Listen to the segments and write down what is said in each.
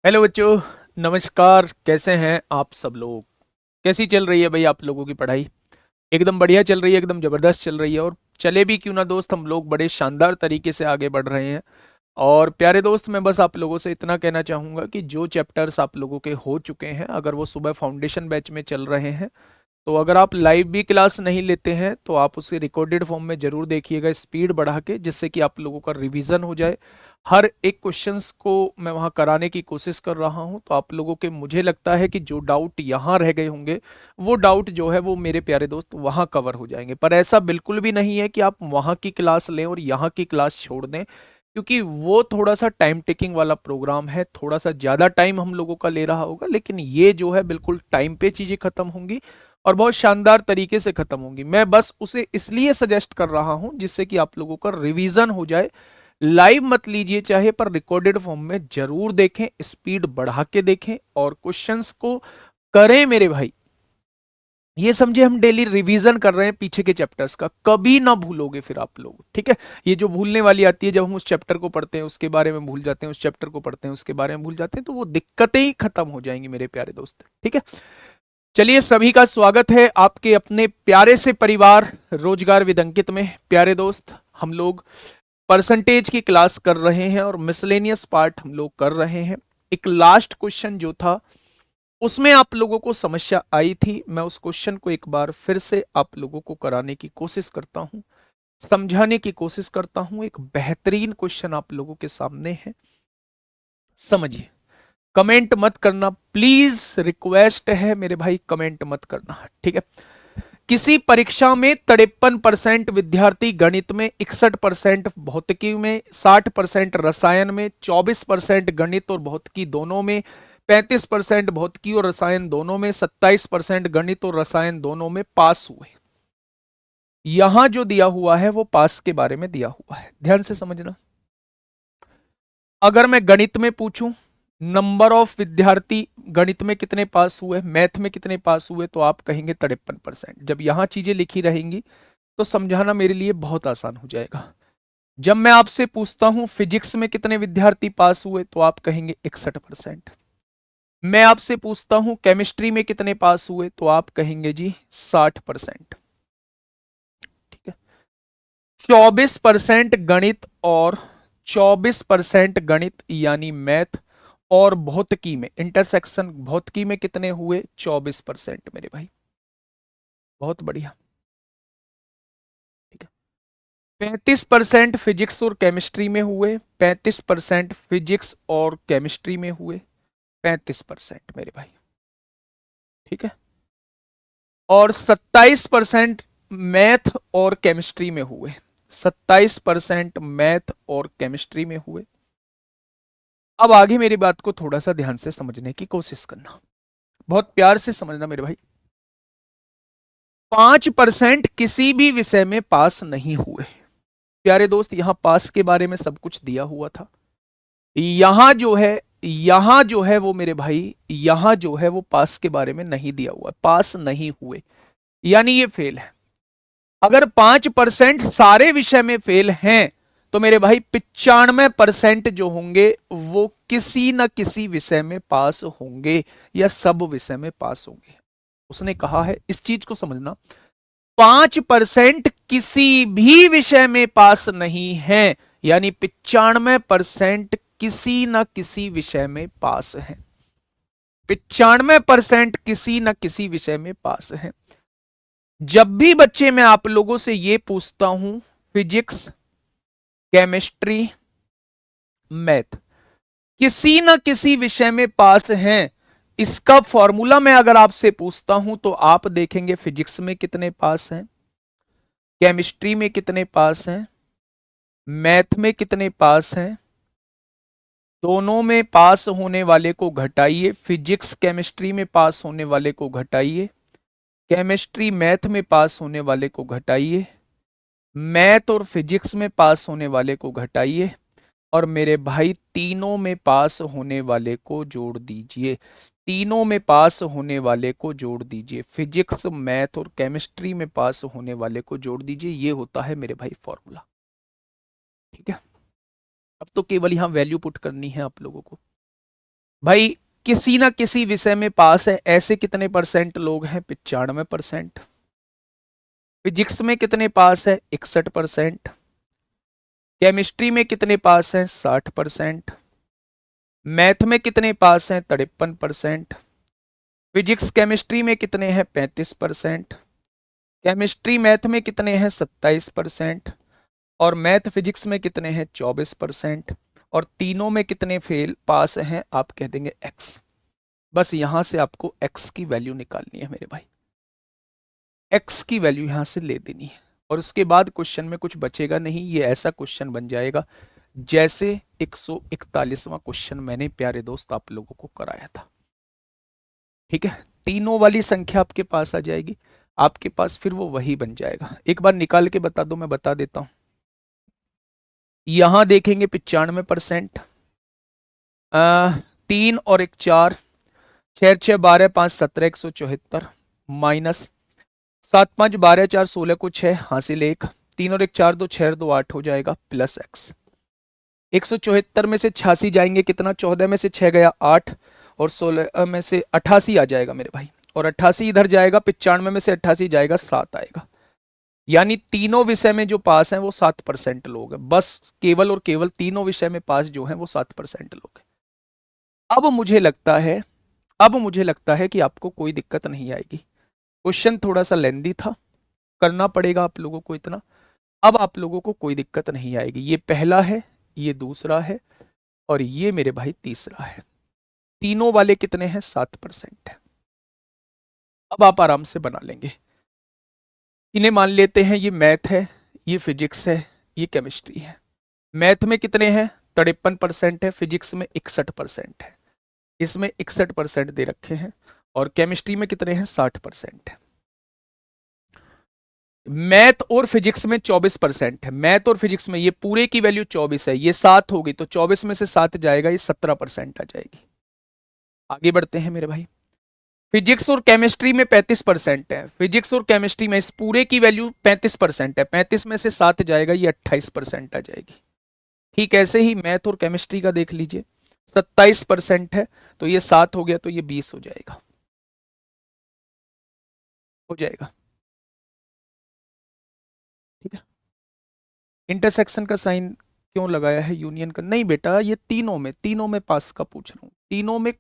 Hello बच्चों। नमस्कार। कैसे हैं आप सब लोग? कैसी चल रही है भाई आप लोगों की पढ़ाई? एकदम बढ़िया चल रही है, एकदम जबरदस्त चल रही है। और चले भी क्यों ना दोस्त, हम लोग बड़े शानदार तरीके से आगे बढ़ रहे हैं। और प्यारे दोस्त, मैं बस आप लोगों से इतना कहना चाहूंगा कि जो चैप्टर्स आप लोगों के हो चुके हैं, अगर वो सुबह फाउंडेशन बैच में चल रहे हैं, तो अगर आप लाइव भी क्लास नहीं लेते हैं तो आप उसे रिकॉर्डेड फॉर्म में जरूर देखिएगा, स्पीड बढ़ा के, जिससे कि आप लोगों का रिवीजन हो जाए। हर एक क्वेश्चंस को मैं वहां कराने की कोशिश कर रहा हूं, तो आप लोगों के, मुझे लगता है कि जो डाउट यहां रह गए होंगे, वो डाउट जो है वो मेरे प्यारे दोस्त वहां कवर हो जाएंगे। पर ऐसा बिल्कुल भी नहीं है कि आप वहां की क्लास लें और यहाँ की क्लास छोड़ दें, क्योंकि वो थोड़ा सा टाइम टेकिंग वाला प्रोग्राम है, थोड़ा सा ज्यादा टाइम हम लोगों का ले रहा होगा। लेकिन ये जो है बिल्कुल टाइम पे चीजें खत्म होंगी और बहुत शानदार तरीके से खत्म होंगी। मैं बस उसे इसलिए सजेस्ट कर रहा हूं जिससे कि आप लोगों का रिवीजन हो जाए। लाइव मत लीजिए चाहे, पर रिकॉर्डेड फॉर्म में जरूर देखें, स्पीड बढ़ा के देखें और क्वेश्चंस को करें मेरे भाई। ये समझे, हम डेली रिवीजन कर रहे हैं पीछे के चैप्टर्स का, कभी ना भूलोगे फिर आप लोग, ठीक है? ये जो भूलने वाली आती है, जब हम उस चैप्टर को पढ़ते हैं उसके बारे में भूल जाते हैं, उस चैप्टर को पढ़ते हैं उसके बारे में भूल जाते हैं, तो वो दिक्कतें ही खत्म हो जाएंगी मेरे प्यारे दोस्त, ठीक है? चलिए, सभी का स्वागत है आपके अपने प्यारे से परिवार रोजगार विद अंकित में। प्यारे दोस्त, हम लोग परसेंटेज की क्लास कर रहे हैं और मिसलेनियस पार्ट हम लोग कर रहे हैं। एक लास्ट क्वेश्चन जो था, उसमें आप लोगों को समस्या आई थी, मैं उस क्वेश्चन को एक बार फिर से आप लोगों को कराने की कोशिश करता हूं, समझाने की कोशिश करता हूं। एक बेहतरीन क्वेश्चन आप लोगों के सामने है, समझिए। कमेंट मत करना प्लीज, रिक्वेस्ट है मेरे भाई, कमेंट मत करना, ठीक है? किसी परीक्षा में 53% विद्यार्थी गणित में, 61% भौतिकी में, 60% रसायन में, 24% गणित और भौतिकी दोनों में, 35% भौतिकी और रसायन दोनों में, 27% गणित और रसायन दोनों में पास हुए। यहां जो दिया हुआ है वो पास के बारे में दिया हुआ है, ध्यान से समझना। अगर मैं गणित में पूछूं, नंबर ऑफ विद्यार्थी गणित में कितने पास हुए, मैथ में कितने पास हुए, तो आप कहेंगे 53%। जब यहां चीजें लिखी रहेंगी तो समझाना मेरे लिए बहुत आसान हो जाएगा। जब मैं आपसे पूछता हूं फिजिक्स में कितने विद्यार्थी पास हुए, तो आप कहेंगे 61%। मैं आपसे पूछता हूं केमिस्ट्री में कितने पास हुए, तो आप कहेंगे जी 60%, ठीक है? 24% गणित और 24% गणित यानी मैथ और भौतिकी में, इंटरसेक्शन भौतिकी में कितने हुए? 24% मेरे भाई, बहुत बढ़िया, ठीक है? 35% फिजिक्स और केमिस्ट्री में हुए, 35% फिजिक्स और केमिस्ट्री में हुए, 35% मेरे भाई, ठीक है? और 27% मैथ और केमिस्ट्री में हुए, 27% मैथ और केमिस्ट्री में हुए। अब आगे मेरी बात को थोड़ा सा ध्यान से समझने की कोशिश करना, बहुत प्यार से समझना मेरे भाई। 5% किसी भी विषय में पास नहीं हुए। प्यारे दोस्त, यहां पास के बारे में सब कुछ दिया हुआ था। यहां जो है वो मेरे भाई, यहां जो है वो पास के बारे में नहीं दिया हुआ, पास नहीं हुए, यानी ये फेल है। अगर 5% सारे विषय में फेल हैं, तो मेरे भाई 95% जो होंगे वो किसी न किसी विषय में पास होंगे, या सब विषय में पास होंगे। उसने कहा है, इस चीज को समझना, 5% किसी भी विषय में पास नहीं है, यानी 95% किसी न किसी विषय में पास है। 95% किसी न किसी विषय में पास है। जब भी बच्चे मैं आप लोगों से ये पूछता हूं, फिजिक्स, केमिस्ट्री, मैथ, किसी न किसी विषय में पास हैं, इसका फॉर्मूला मैं अगर आपसे पूछता हूं, तो आप देखेंगे फिजिक्स में कितने पास हैं, केमिस्ट्री में कितने पास हैं, मैथ में कितने पास हैं। दोनों में पास होने वाले को घटाइए, फिजिक्स केमिस्ट्री में पास होने वाले को घटाइए, केमिस्ट्री मैथ में पास होने वाले को घटाइए, मैथ और फिजिक्स में पास होने वाले को घटाइए, और मेरे भाई तीनों में पास होने वाले को जोड़ दीजिए। तीनों में पास होने वाले को जोड़ दीजिए, फिजिक्स मैथ और केमिस्ट्री में पास होने वाले को जोड़ दीजिए। ये होता है मेरे भाई फॉर्मूला, ठीक है? अब तो केवल यहां वैल्यू पुट करनी है आप लोगों को। भाई किसी ना किसी विषय में पास है, ऐसे कितने परसेंट लोग हैं? 95%। फिजिक्स में कितने पास है? 61%। केमिस्ट्री में कितने पास हैं? 60%। मैथ में कितने पास हैं? 53%। फिजिक्स केमिस्ट्री में कितने हैं? 35%। केमिस्ट्री मैथ में कितने हैं? 27%। और मैथ फिजिक्स में कितने हैं? 24%। और तीनों में कितने फेल पास हैं? आप कह देंगे एक्स। बस यहां से आपको एक्स की वैल्यू निकालनी है मेरे भाई, एक्स की वैल्यू यहां से ले देनी है। और उसके बाद क्वेश्चन में कुछ बचेगा नहीं, ये ऐसा क्वेश्चन बन जाएगा जैसे 141वां क्वेश्चन मैंने प्यारे दोस्त आप लोगों को कराया था। ठीक है, तीनों वाली संख्या आपके पास आ जाएगी, आपके पास फिर वो वही बन जाएगा। एक बार निकाल के बता दो, मैं बता देता हूं। यहां देखेंगे 95%, 3 और 1 4, 6 6 12 5 17 174 माइनस 7 5 12 4 16 को 6 हासिल 1, 3 और 1 4 2 6 2 8 हो जाएगा प्लस एक्स। 174 में से 86 जाएंगे कितना? 14 में से 6 गया 8, और 16 में से 88 आ जाएगा मेरे भाई, और 88 इधर जाएगा, 95 में से 88 जाएगा 7 आएगा। यानी तीनों विषय में जो पास हैं वो 7% लोग हैं, बस केवल और केवल तीनों विषय में पास जो हैं वो 7% लोग हैं। अब मुझे लगता है, अब मुझे लगता है कि आपको कोई दिक्कत नहीं आएगी। क्वेश्चन थोड़ा सा लेंदी था, करना पड़ेगा आप लोगों को इतना। अब आप लोगों को कोई दिक्कत नहीं आएगी। ये पहला है, ये दूसरा है, और ये मेरे भाई तीसरा है। तीनों वाले कितने हैं? 7% है। अब आप आराम से बना लेंगे। इन्हें मान लेते हैं ये मैथ है, ये फिजिक्स है, ये केमिस्ट्री है। मैथ में कितने हैं? 53% है, फिजिक्स में 61% है, इसमें 61% दे रखे हैं, और केमिस्ट्री में कितने हैं? 60% है। मैथ और फिजिक्स में 24% है, मैथ और फिजिक्स में ये पूरे की वैल्यू 24 है, ये 7 होगी तो 24 में से 7 जाएगा, ये 17% आ जाएगी। आगे बढ़ते हैं मेरे भाई। फिजिक्स और केमिस्ट्री में 35% है, फिजिक्स और केमिस्ट्री में इस पूरे की वैल्यू 35% है, 35 में से 7 जाएगा, ये 28% आ जाएगी। ठीक ऐसे ही मैथ और केमिस्ट्री का देख लीजिए, 27% है, तो ये 7 हो गया तो ये 20 हो जाएगा, हो जाएगा। ठीक है, इंटरसेक्शन का साइन क्यों लगाया है? यूनियन का नहीं बेटा, ये तीनों में पास का पूछ रहा हूं, तीनों में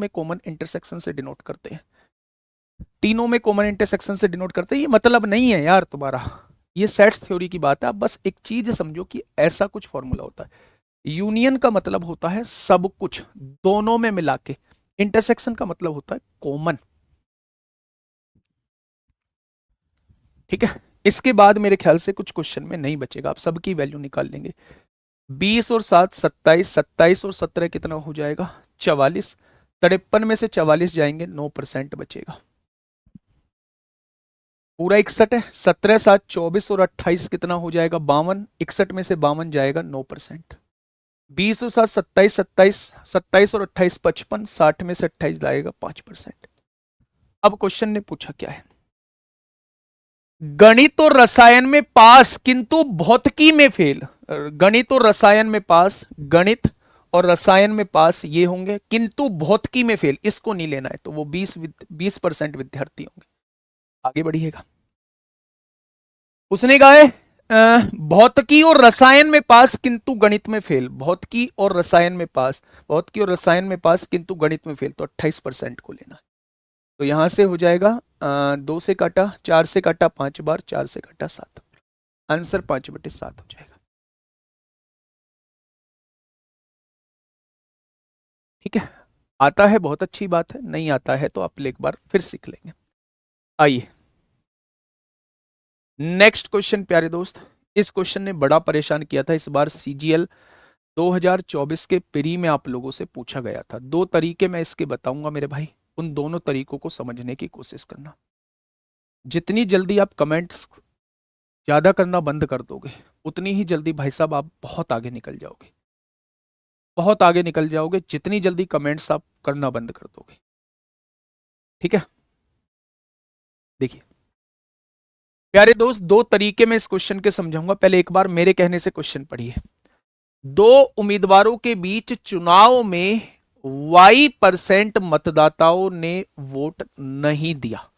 कॉमन इंटरसेक्शन से डिनोट करते हैं, तीनों में कॉमन इंटरसेक्शन से डिनोट करते हैं। ये मतलब नहीं है यार तुम्हारा, ये सेट्स थ्योरी की बात है। आप बस एक चीज समझो कि ऐसा कुछ फॉर्मूला होता है। यूनियन का मतलब होता है सब कुछ दोनों में मिला के, इंटरसेक्शन का मतलब होता है कॉमन। ठीक है, इसके बाद मेरे ख्याल से कुछ क्वेश्चन में नहीं बचेगा, आप सबकी वैल्यू निकाल लेंगे। 20 और 7 27, 27 और 17 कितना हो जाएगा? 44। 53 में से 44 जाएंगे, 9% बचेगा। पूरा 61 है, 17 7 24 और 28 कितना हो जाएगा? 52। 61 में से 52 जाएगा, 9%। 20 और 7 27, 27 और 28 55, 60 में से 28 जाएगा, 5%। अब क्वेश्चन ने पूछा क्या है? गणित और रसायन में पास किंतु भौतिकी में फेल। गणित और रसायन में पास, गणित और रसायन में पास ये होंगे, किंतु भौतिकी में फेल, इसको नहीं लेना है, तो वो 20% विद्यार्थी होंगे। आगे बढ़िएगा। उसने कहा है भौतिकी और रसायन में पास किंतु गणित में फेल, भौतिकी और रसायन में पास, भौतिकी और रसायन में पास किंतु गणित में फेल, तो 28% को लेना है। तो यहां से हो जाएगा 2 से काटा, 4 से काटा 5 बार, 4 से काटा 7, आंसर 5/7 हो जाएगा। ठीक है, आता है बहुत अच्छी बात है, नहीं आता है तो आप एक बार फिर सीख लेंगे। आइए नेक्स्ट क्वेश्चन प्यारे दोस्त। इस क्वेश्चन ने बड़ा परेशान किया था, इस बार सीजीएल 2024 के प्री में आप लोगों से पूछा गया था। दो तरीके मैं इसके बताऊंगा मेरे भाई, उन दोनों तरीकों को समझने की कोशिश करना। जितनी जल्दी आप कमेंट्स ज्यादा करना बंद कर दोगे, उतनी ही जल्दी भाई साहब आप बहुत आगे निकल जाओगे, बहुत आगे निकल जाओगे, जितनी जल्दी कमेंट्स आप करना बंद कर दोगे। ठीक है, देखिए प्यारे दोस्त, दो तरीके में इस क्वेश्चन के समझाऊंगा। पहले एक बार मेरे कहने से क्वेश्चन पढ़िए। दो उम्मीदवारों के बीच चुनाव में y% मतदाताओं ने वोट नहीं दिया,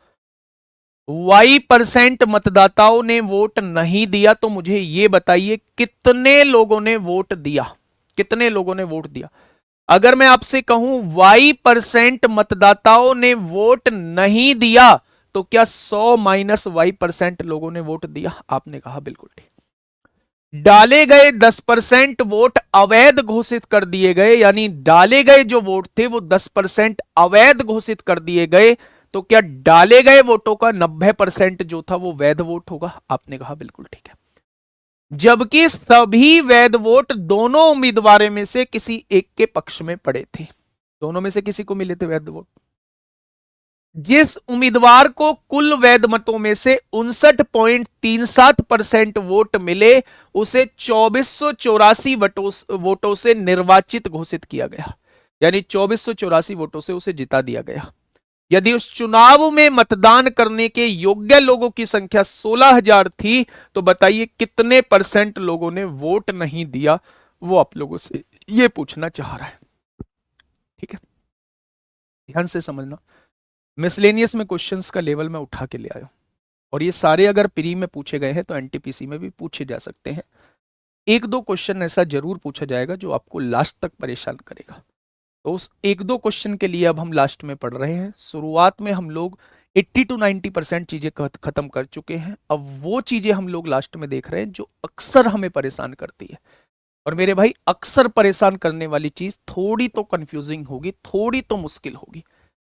y% मतदाताओं ने वोट नहीं दिया, तो मुझे ये बताइए कितने लोगों ने वोट दिया, कितने लोगों ने वोट दिया। अगर मैं आपसे कहूं y% मतदाताओं ने वोट नहीं दिया, तो क्या 100 माइनस y% लोगों ने वोट दिया? आपने कहा बिल्कुल ठीक। डाले गए 10% वोट अवैध घोषित कर दिए गए, यानी डाले गए जो वोट थे वो 10% अवैध घोषित कर दिए गए, तो क्या डाले गए वोटों का 90% जो था वो वैध वोट होगा? आपने कहा बिल्कुल ठीक है। जबकि सभी वैध वोट दोनों उम्मीदवारों में से किसी एक के पक्ष में पड़े थे, दोनों में से किसी को मिले थे वैध वोट। जिस उम्मीदवार को कुल वैध मतों में से 59.37% वोट मिले, उसे 2484 वोटों से निर्वाचित घोषित किया गया, यानी 2484 वोटों से उसे जिता दिया गया। यदि उस चुनाव में मतदान करने के योग्य लोगों की संख्या 16,000 थी, तो बताइए कितने % लोगों ने वोट नहीं दिया? वो आप लोगों से ये पूछना चाह रहा है। ठीक है, ध्यान से समझना। मिसलेनियस में क्वेश्चंस का लेवल मैं उठा के ले आया, और ये सारे अगर प्री में पूछे गए हैं तो एनटीपीसी में भी पूछे जा सकते हैं। एक दो क्वेश्चन ऐसा जरूर पूछा जाएगा जो आपको लास्ट तक परेशान करेगा, तो उस एक दो क्वेश्चन के लिए अब हम लास्ट में पढ़ रहे हैं। शुरुआत में हम लोग 80 to 90% चीजें खत्म कर चुके हैं, अब वो चीजें हम लोग लास्ट में देख रहे हैं जो अक्सर हमें परेशान करती है। और मेरे भाई, अक्सर परेशान करने वाली चीज थोड़ी तो कंफ्यूजिंग होगी, थोड़ी तो मुश्किल होगी,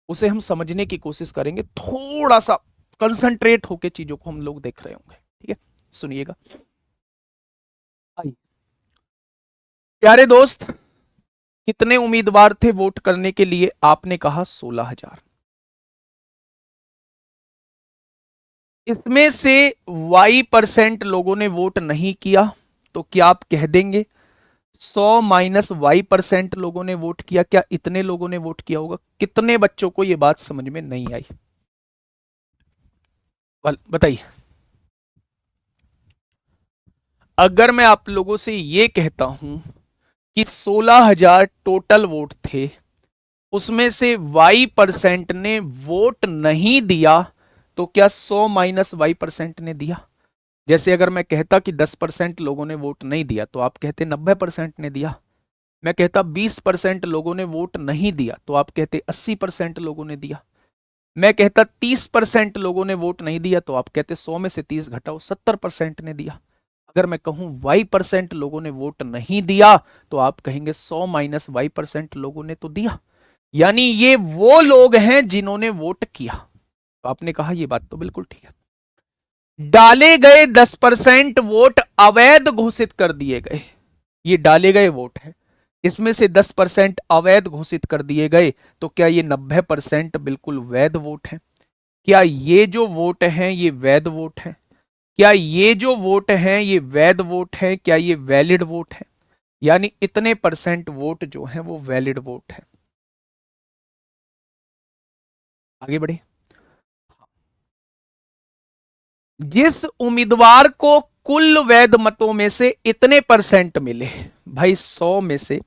उसे हम समझने की कोशिश करेंगे, थोड़ा सा कंसंट्रेट होकर चीजों को हम लोग देख रहे होंगे। ठीक है, सुनिएगा। प्यारे दोस्त, कितने उम्मीदवार थे वोट करने के लिए? आपने कहा 16,000। इसमें से y% लोगों ने वोट नहीं किया, तो क्या आप कह देंगे 100 माइनस y% लोगों ने वोट किया? क्या इतने लोगों ने वोट किया होगा? कितने बच्चों को यह बात समझ में नहीं आई? बताइए। अगर मैं आप लोगों से यह कहता हूं कि 16,000 टोटल वोट थे, उसमें से y% ने वोट नहीं दिया, तो क्या 100 माइनस y% ने दिया? जैसे अगर मैं कहता कि 10% लोगों ने वोट नहीं दिया, तो आप कहते 90% ने दिया। मैं कहता 20% लोगों ने वोट नहीं दिया, तो आप कहते 80% लोगों ने दिया। मैं कहता 30% लोगों ने वोट नहीं दिया, तो आप कहते 100 में से 30 घटाओ 70% ने दिया। अगर मैं कहूं y% लोगों ने वोट नहीं दिया, तो आप कहेंगे 100 माइनस y% लोगों ने तो दिया, यानी ये वो लोग हैं जिन्होंने वोट किया। तो आपने कहा ये बात तो बिल्कुल ठीक है। डाले गए 10% वोट अवैध घोषित कर दिए गए, ये डाले गए वोट है, इसमें से 10% अवैध घोषित कर दिए गए, तो क्या ये 90% बिल्कुल वैध वोट है? क्या ये जो वोट हैं ये वैध वोट है? क्या ये जो वोट हैं ये वैध वोट है? क्या ये वैलिड वोट है? यानी इतने % वोट जो है वो वैलिड वोट है। आगे बढ़े। जिस उम्मीदवार को कुल वैध मतों में से इतने % मिले, भाई 100 में से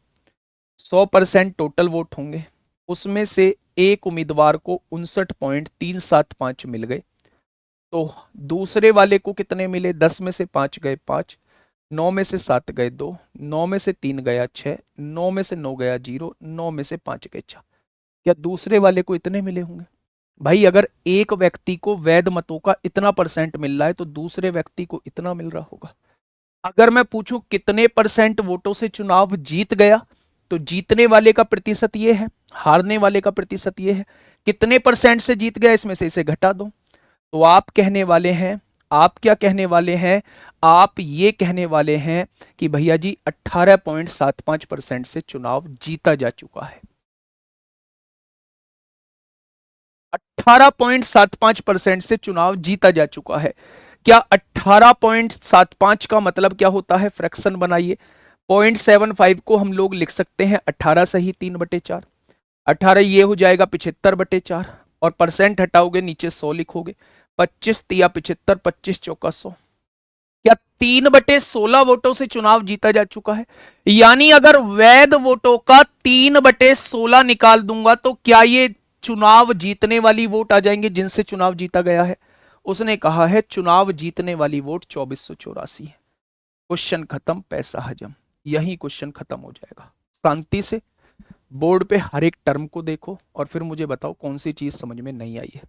100% टोटल वोट होंगे, उसमें से एक उम्मीदवार को 59.375 मिल गए, तो दूसरे वाले को कितने मिले? 10 में से 5 गए 5, 9 में से 7 गए 2, 9 में से 3 गया 6, 9 में से 9 गया 0, 9 में से 5 गए 4। क्या दूसरे वाले को इतने मिले होंगे? भाई अगर एक व्यक्ति को वैध मतों का इतना % मिल रहा है, तो दूसरे व्यक्ति को इतना मिल रहा होगा। अगर मैं पूछूं कितने % वोटों से चुनाव जीत गया, तो जीतने वाले का प्रतिशत ये है, हारने वाले का प्रतिशत ये है। कितने % से जीत गया, इसमें से इसे घटा दो, तो आप कहने वाले हैं, आप क्या कहने वाले हैं? आप ये कहने वाले हैं कि भैया जी 18.75% से चुनाव जीता जा चुका है। 18.75% से चुनाव जीता जा चुका है। क्या 18.75 का मतलब क्या होता है? फ्रैक्शन बनाइए। 0.75 को हम लोग लिख सकते हैं 18 सही 3/4, 18 ये हो जाएगा 75/4, और % हटाओगे नीचे 100 लिखोगे, 25 तिया 75, 25 चौका 100। क्या 3/16 वोटों से चुनाव जीता जा चुका है? यानी अगर वैध वोटों का 3/16 निकाल दूंगा तो क्या ये चुनाव जीतने वाली वोट आ जाएंगे जिनसे चुनाव जीता गया है? उसने कहा है चुनाव जीतने वाली वोट 2484 है। क्वेश्चन खत्म, पैसा हजम। यही क्वेश्चन खत्म हो जाएगा। शांति से बोर्ड पे हर एक टर्म को देखो और फिर मुझे बताओ कौन सी चीज समझ में नहीं आई है।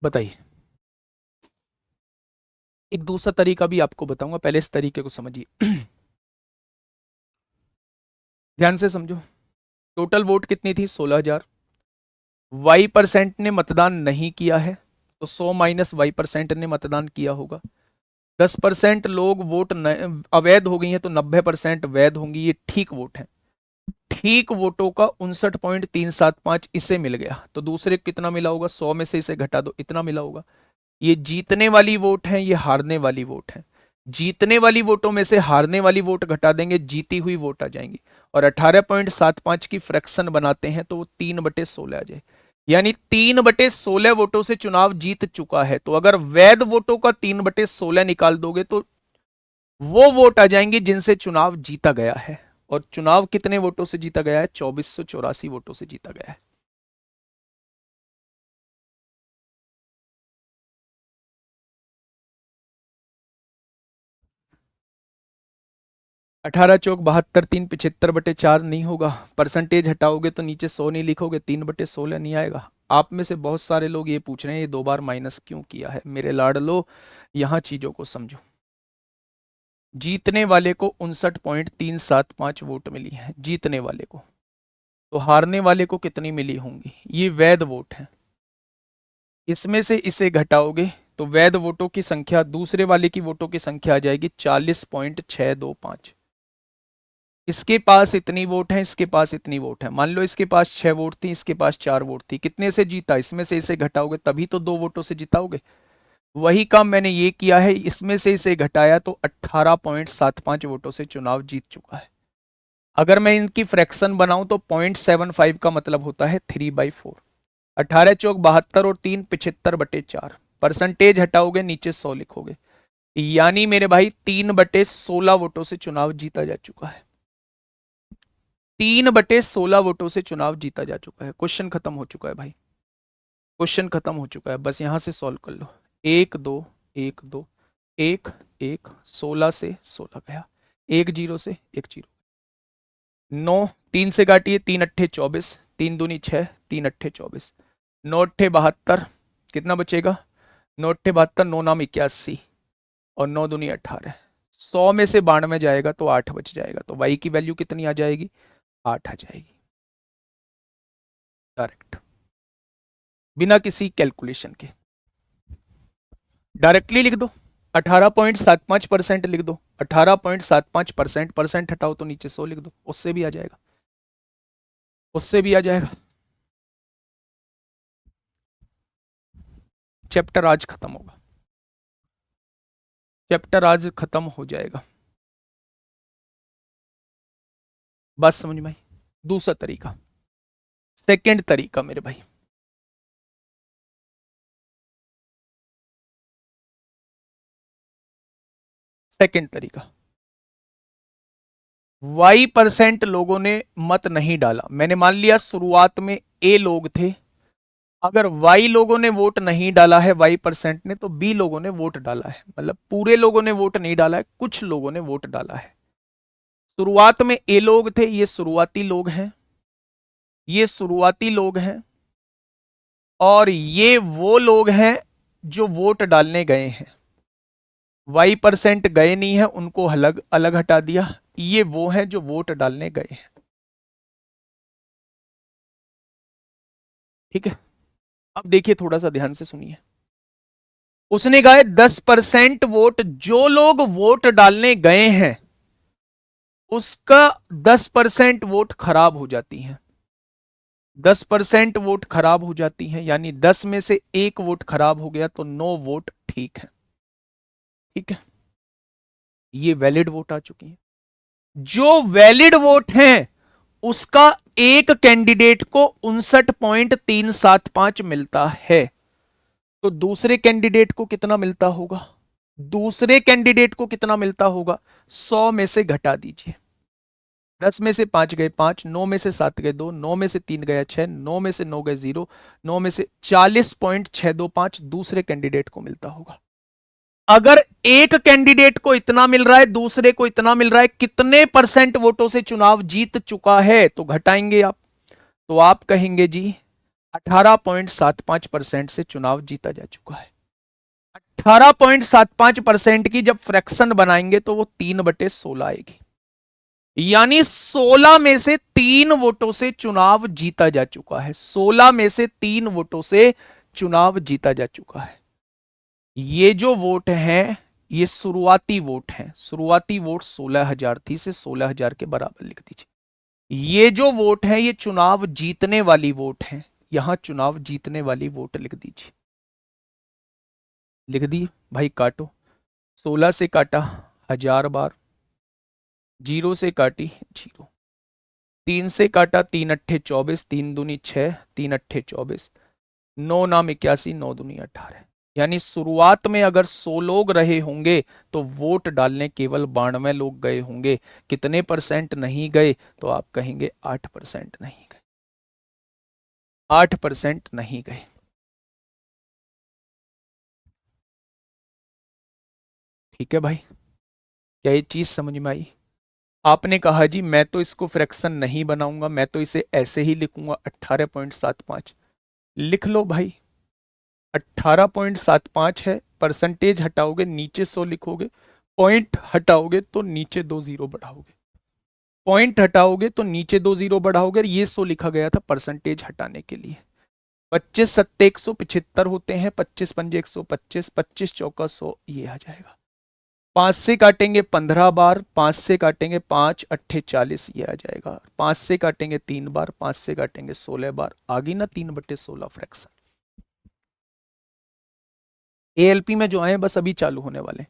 बताइए। एक दूसरा तरीका भी आपको बताऊंगा, पहले इस तरीके को समझिए। ध्यान से समझो। टोटल वोट कितनी थी? 16,000। Y% ने मतदान नहीं किया है तो 100 - Y% ने मतदान किया होगा। 10% लोग वोट अवैध हो गई हैं तो 90% वैध होंगी। ये ठीक वोट है। ठीक वोटों का 59.375 इसे मिल गया तो दूसरे कितना मिला होगा? 100 में से इसे घटा दो, इतना मिला होगा। ये जीतने वाली वोट है, ये हारने वाली वोट है। जीतने वाली वोटों में से हारने वाली वोट घटा देंगे, जीती हुई वोट आ जाएंगी। और 18.75 की फ्रैक्शन बनाते हैं तो वो 3/16 आ जाए। यानी 3/16 वोटों से चुनाव जीत चुका है। तो अगर वैध वोटों का 3/16 निकाल दोगे तो वो वोट आ जाएंगे जिनसे चुनाव जीता गया है। और चुनाव कितने वोटों से जीता गया है? 2484 वोटों से जीता गया है। 18 × 4 = 72, 3 × 75/4 नहीं होगा। परसेंटेज हटाओगे तो नीचे 100 नहीं लिखोगे, 3/16 नहीं आएगा। आप में से बहुत सारे लोग ये पूछ रहे हैं ये 2 बार माइनस क्यों किया है। मेरे लाडलो, यहां चीजों को समझो। जीतने वाले को 59.375 वोट मिली है, जीतने वाले को। तो हारने वाले को कितनी मिली होंगी? ये वैध वोट है। इसमें से इसे घटाओगे तो वैध वोटों की संख्या दूसरे वाले की वोटों की संख्या आ जाएगी 40.625। इसके पास इतनी वोट है, इसके पास इतनी वोट है। मान लो इसके पास 6 वोट थी, इसके पास 4 वोट थी। कितने से जीता? इसमें से इसे घटाओगे तभी तो 2 वोटों से जिताओगे। वही काम मैंने ये किया है, इसमें से इसे घटाया तो 18.75 वोटों से चुनाव जीत चुका है। अगर मैं इनकी फ्रैक्शन बनाऊं तो 0.75 का मतलब होता है 3/4। 18 × 4 = 72 और 3 × 75/4। परसेंटेज हटाओगे नीचे 100 लिखोगे। यानी मेरे भाई 3/16 वोटों से चुनाव जीता जा चुका है। 3/16 वोटों से चुनाव जीता जा चुका है। क्वेश्चन खत्म हो चुका है भाई, क्वेश्चन खत्म हो चुका है। बस यहां से सॉल्व कर लो। 1 2 1 2 1 1, 16 से 16 गया, 1 0 से 1 0। 9, 3 से काटिए, 3 अट्ठे 24, 3 दूनी 6, 3 अट्ठे 24, 9 अट्ठे 72। कितना बचेगा? 9 अट्ठे 72, 9 नाम 81 और 9 दूनी 18। 100 में से 92 जाएगा तो 8 बच जाएगा। तो वाई की वैल्यू कितनी आ जाएगी? 8 आ जाएगी। डायरेक्ट, बिना किसी कैलकुलेशन के डायरेक्टली लिख दो। 18.75% लिख दो। 18.75%, परसेंट हटाओ तो नीचे 100 लिख दो, उससे भी आ जाएगा, उससे भी आ जाएगा। चैप्टर आज खत्म होगा, चैप्टर आज खत्म हो जाएगा। बात समझ में आई? दूसरा तरीका, सेकंड तरीका मेरे भाई। सेकंड तरीका, Y% लोगों ने मत नहीं डाला। मैंने मान लिया शुरुआत में A लोग थे। अगर Y लोगों ने वोट नहीं डाला है, Y% ने, तो B लोगों ने वोट डाला है। मतलब पूरे लोगों ने वोट नहीं डाला है, कुछ लोगों ने वोट डाला है। शुरुआत में A लोग थे, ये शुरुआती लोग हैं, ये शुरुआती लोग हैं। और ये वो लोग हैं जो वोट डालने गए हैं। Y% गए नहीं है, उनको अलग अलग हटा दिया। ये वो हैं जो वोट डालने गए हैं। ठीक है, अब देखिए, थोड़ा सा ध्यान से सुनिए। उसने कहा 10% वोट जो लोग वोट डालने गए हैं उसका 10% वोट खराब हो जाती हैं। 10% वोट खराब हो जाती हैं, यानी 10 में से 1 वोट खराब हो गया तो 9 वोट ठीक है। ठीक है, ये वैलिड वोट आ चुकी है। जो वैलिड वोट हैं उसका एक कैंडिडेट को 59.375 मिलता है, तो दूसरे कैंडिडेट को कितना मिलता होगा? दूसरे कैंडिडेट को कितना मिलता होगा? 100 में से घटा दीजिए। 10 में से 5 गए 5, 9 में से 7 गए 2, 9 में से 3 गया 6, 9 में से 9 गए 0, 9 में से 40.625 दूसरे कैंडिडेट को मिलता होगा। अगर एक कैंडिडेट को इतना मिल रहा है, दूसरे को इतना मिल रहा है, कितने परसेंट वोटों से चुनाव जीत चुका है? तो घटाएंगे आप, तो आप कहेंगे जी 18.75% से चुनाव जीता जा चुका है। 18.75% की जब फ्रैक्शन बनाएंगे तो वो 3/16 आएगी, यानी 16 में से 3 वोटों से चुनाव जीता जा चुका है। 16 में से 3 वोटों से चुनाव जीता जा चुका है। ये जो वोट हैं ये शुरुआती वोट हैं, शुरुआती वोट 16,000 थी, से 16,000 के बराबर लिख दीजिए। ये जो वोट है ये चुनाव जीतने वाली वोट है, यहां चुनाव जीतने वाली वोट लिख दीजिए। लिख दी भाई, काटो। 16 से काटा 1000 बार, 0 से काटी 0, 3 से काटा 3 अट्ठे 24, 3 दूनी 6, 3 अट्ठे 24, 9 नाम 81, 9 दूनी 18। यानी शुरुआत में अगर 100 लोग रहे होंगे तो वोट डालने केवल 92 लोग गए होंगे। कितने परसेंट नहीं गए? तो आप कहेंगे 8% नहीं गए, 8% नहीं गए। ठीक है भाई, क्या ये चीज समझ में आई? आपने कहा जी मैं तो इसको फ्रैक्शन नहीं बनाऊंगा, मैं तो इसे ऐसे ही लिखूंगा 18.75। लिख लो भाई, 18.75 है, परसेंटेज हटाओगे नीचे 100 लिखोगे, पॉइंट हटाओगे तो नीचे 2 जीरो बढ़ाओगे, पॉइंट हटाओगे तो नीचे 2 जीरो बढ़ाओगे। ये 100 लिखा गया था परसेंटेज हटाने के लिए। 25 सत्ते 175 होते हैं, 25 पंजे 125, 25 चौका 100, ये आ जाएगा। 5 से काटेंगे 15 बार, 5 से काटेंगे 5 अट्ठे 40, ये आ जाएगा। 5 से काटेंगे 3 बार, 5 से काटेंगे 16 बार, आ गई ना 3/16 फ्रैक्शन। एएलपी में जो आए बस अभी चालू होने वाले।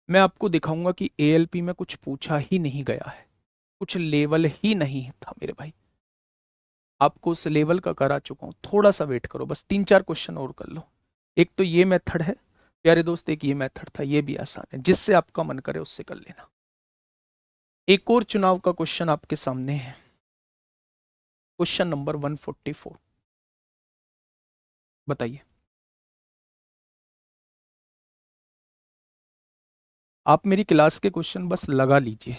मैं आपको दिखाऊंगा कि एएलपी में कुछ पूछा ही नहीं गया है, कुछ लेवल ही नहीं था मेरे भाई। आपको उस लेवल का करा चुका हूं, थोड़ा सा वेट करो, बस 3-4 क्वेश्चन और कर लो। एक तो ये मेथड है प्यारे दोस्त, एक ये मेथड था, ये भी आसान है, जिससे आपका मन करे उससे कर लेना। एक और चुनाव का क्वेश्चन आपके सामने है, क्वेश्चन नंबर 144। बताइए, आप मेरी क्लास के क्वेश्चन बस लगा लीजिए।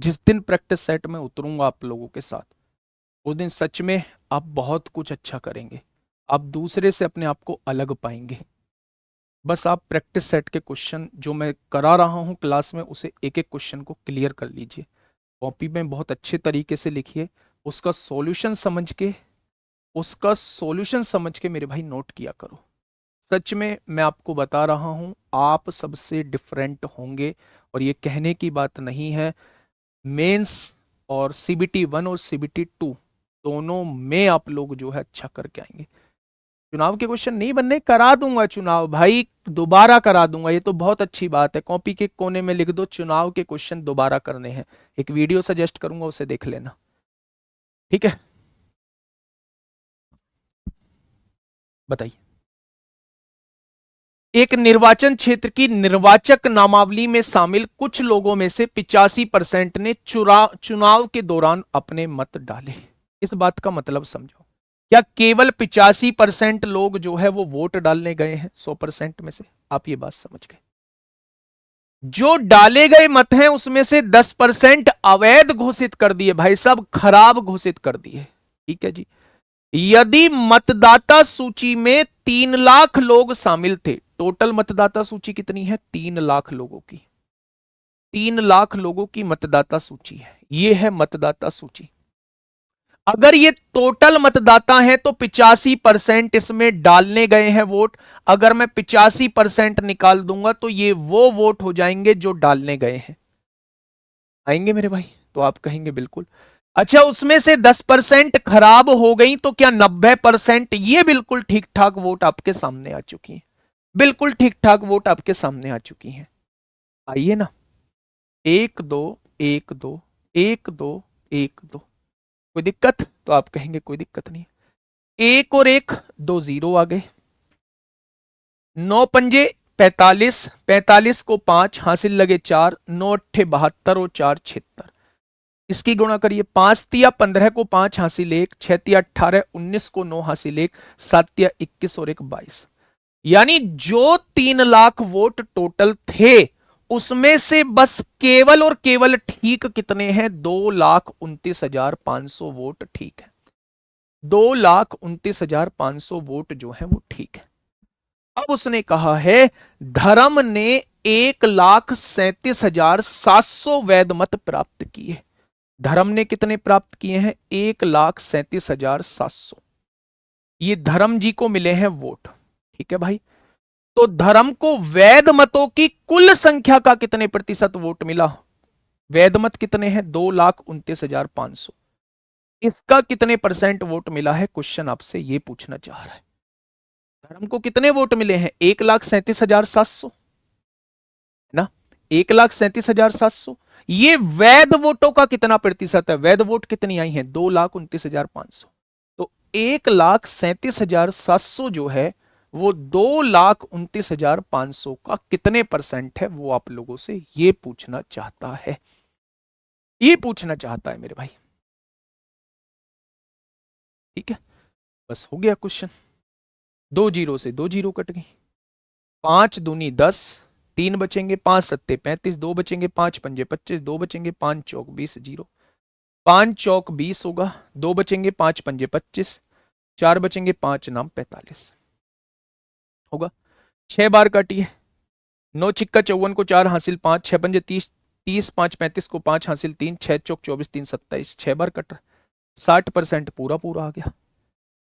जिस दिन प्रैक्टिस सेट में उतरूंगा आप लोगों के साथ, उस दिन सच में आप बहुत कुछ अच्छा करेंगे, आप दूसरे से अपने आप को अलग पाएंगे। बस आप प्रैक्टिस सेट के क्वेश्चन जो मैं करा रहा हूं क्लास में, उसे एक एक क्वेश्चन को क्लियर कर लीजिए, कॉपी में बहुत अच्छे तरीके से लिखिए, उसका सॉल्यूशन समझ के, उसका सॉल्यूशन समझ के मेरे भाई नोट किया करो। सच में मैं आपको बता रहा हूं, आप सबसे डिफरेंट होंगे, और ये कहने की बात नहीं है। मेंस और सीबीटी 1 और सीबीटी 2 दोनों में आप लोग जो है अच्छा करके आएंगे। चुनाव के क्वेश्चन नहीं बनने, करा दूंगा चुनाव भाई, दोबारा करा दूंगा, ये तो बहुत अच्छी बात है। कॉपी के कोने में लिख दो चुनाव के क्वेश्चन दोबारा करने हैं, एक वीडियो सजेस्ट करूंगा, उसे देख लेना। ठीक है, बताइए। एक निर्वाचन क्षेत्र की निर्वाचक नामावली में शामिल कुछ लोगों में से 85% ने चुनाव के दौरान अपने मत डाले। इस बात का मतलब समझो, क्या केवल 85% लोग जो है वो वोट डालने गए हैं 100% में से? आप ये बात समझ गए। जो डाले गए मत हैं उसमें से 10% अवैध घोषित कर दिए भाई साहब, खराब घोषित कर दिए। ठीक है जी। यदि मतदाता सूची में 3 लाख लोग शामिल थे, टोटल मतदाता सूची कितनी है? 3 लाख लोगों की, 3 लाख लोगों की मतदाता सूची है, ये है मतदाता सूची। अगर ये टोटल मतदाता हैं तो 85% इसमें डालने गए हैं वोट। अगर मैं 85% निकाल दूंगा तो ये वो वोट हो जाएंगे जो डालने गए हैं। आएंगे मेरे भाई? तो आप कहेंगे बिल्कुल। अच्छा, उसमें से 10% खराब हो गई तो क्या 90%? ये बिल्कुल ठीक ठाक वोट आपके सामने आ चुकी है, बिल्कुल ठीक ठाक वोट आपके सामने आ चुकी है। आइए ना, 1 2 1 2 1 2 1 2, कोई दिक्कत? तो आप कहेंगे कोई दिक्कत नहीं। एक और एक, दो जीरो आ गए। नौ पंजे 45, 45 को 5 हासिल लगे 4, 9 अट्ठे 72 और 4 76। इसकी गुणा करिए। 5 तिया 15 को 5 हासिल 1, 6 तिया 18, 19 को 9 हासिल 1, 7 तिया 21 और 1 22। यानी जो 3 लाख वोट टोटल थे उसमें से बस केवल और केवल ठीक कितने हैं? 2,29,500 वोट ठीक है। 2,29,500 वोट जो है वो ठीक है। अब उसने कहा है धर्म ने 1,37,700 वैध मत प्राप्त किए। धर्म ने कितने प्राप्त किए हैं? 1,37,700। ये धर्म जी को मिले हैं वोट। ठीक है भाई। तो धर्म को वैध मतों की कुल संख्या का कितने प्रतिशत वोट मिला? वैध मत कितने हैं? 2,29,500। इसका कितने परसेंट वोट मिला है? क्वेश्चन आपसे ये पूछना चाह रहा है। धर्म को कितने वोट मिले हैं? 1,37,700 ना, 1,37,700। ये वैध वोटों का कितना प्रतिशत है? वैध वोट कितनी आई हैं? 2,29,500। तो 1,37,700 जो है वो 2,29,500 का कितने परसेंट है? वो आप लोगों से ये पूछना चाहता है। ये पूछना चाहता है मेरे भाई। ठीक है, बस हो गया क्वेश्चन। 2 जीरो से 2 जीरो कट गई। 5 दूनी 10, 3 बचेंगे, 5 सत्ते 35, 2 बचेंगे, 5 पंजे 25, 2 बचेंगे, 5 चौक 20, जीरो। 5 चौक 20 होगा, 2 बचेंगे, 5 पंजे 25, 4 बचेंगे, 5 नाम 45 होगा। 6 बार काटिए। 9 छिक्का 54 को 4 हासिल 5, 6 पंजे 30, 30 5 35 को 5 हासिल 3, 6 चौक 24, 3 27, 6 बार कट रहा। 60% पूरा पूरा आ गया।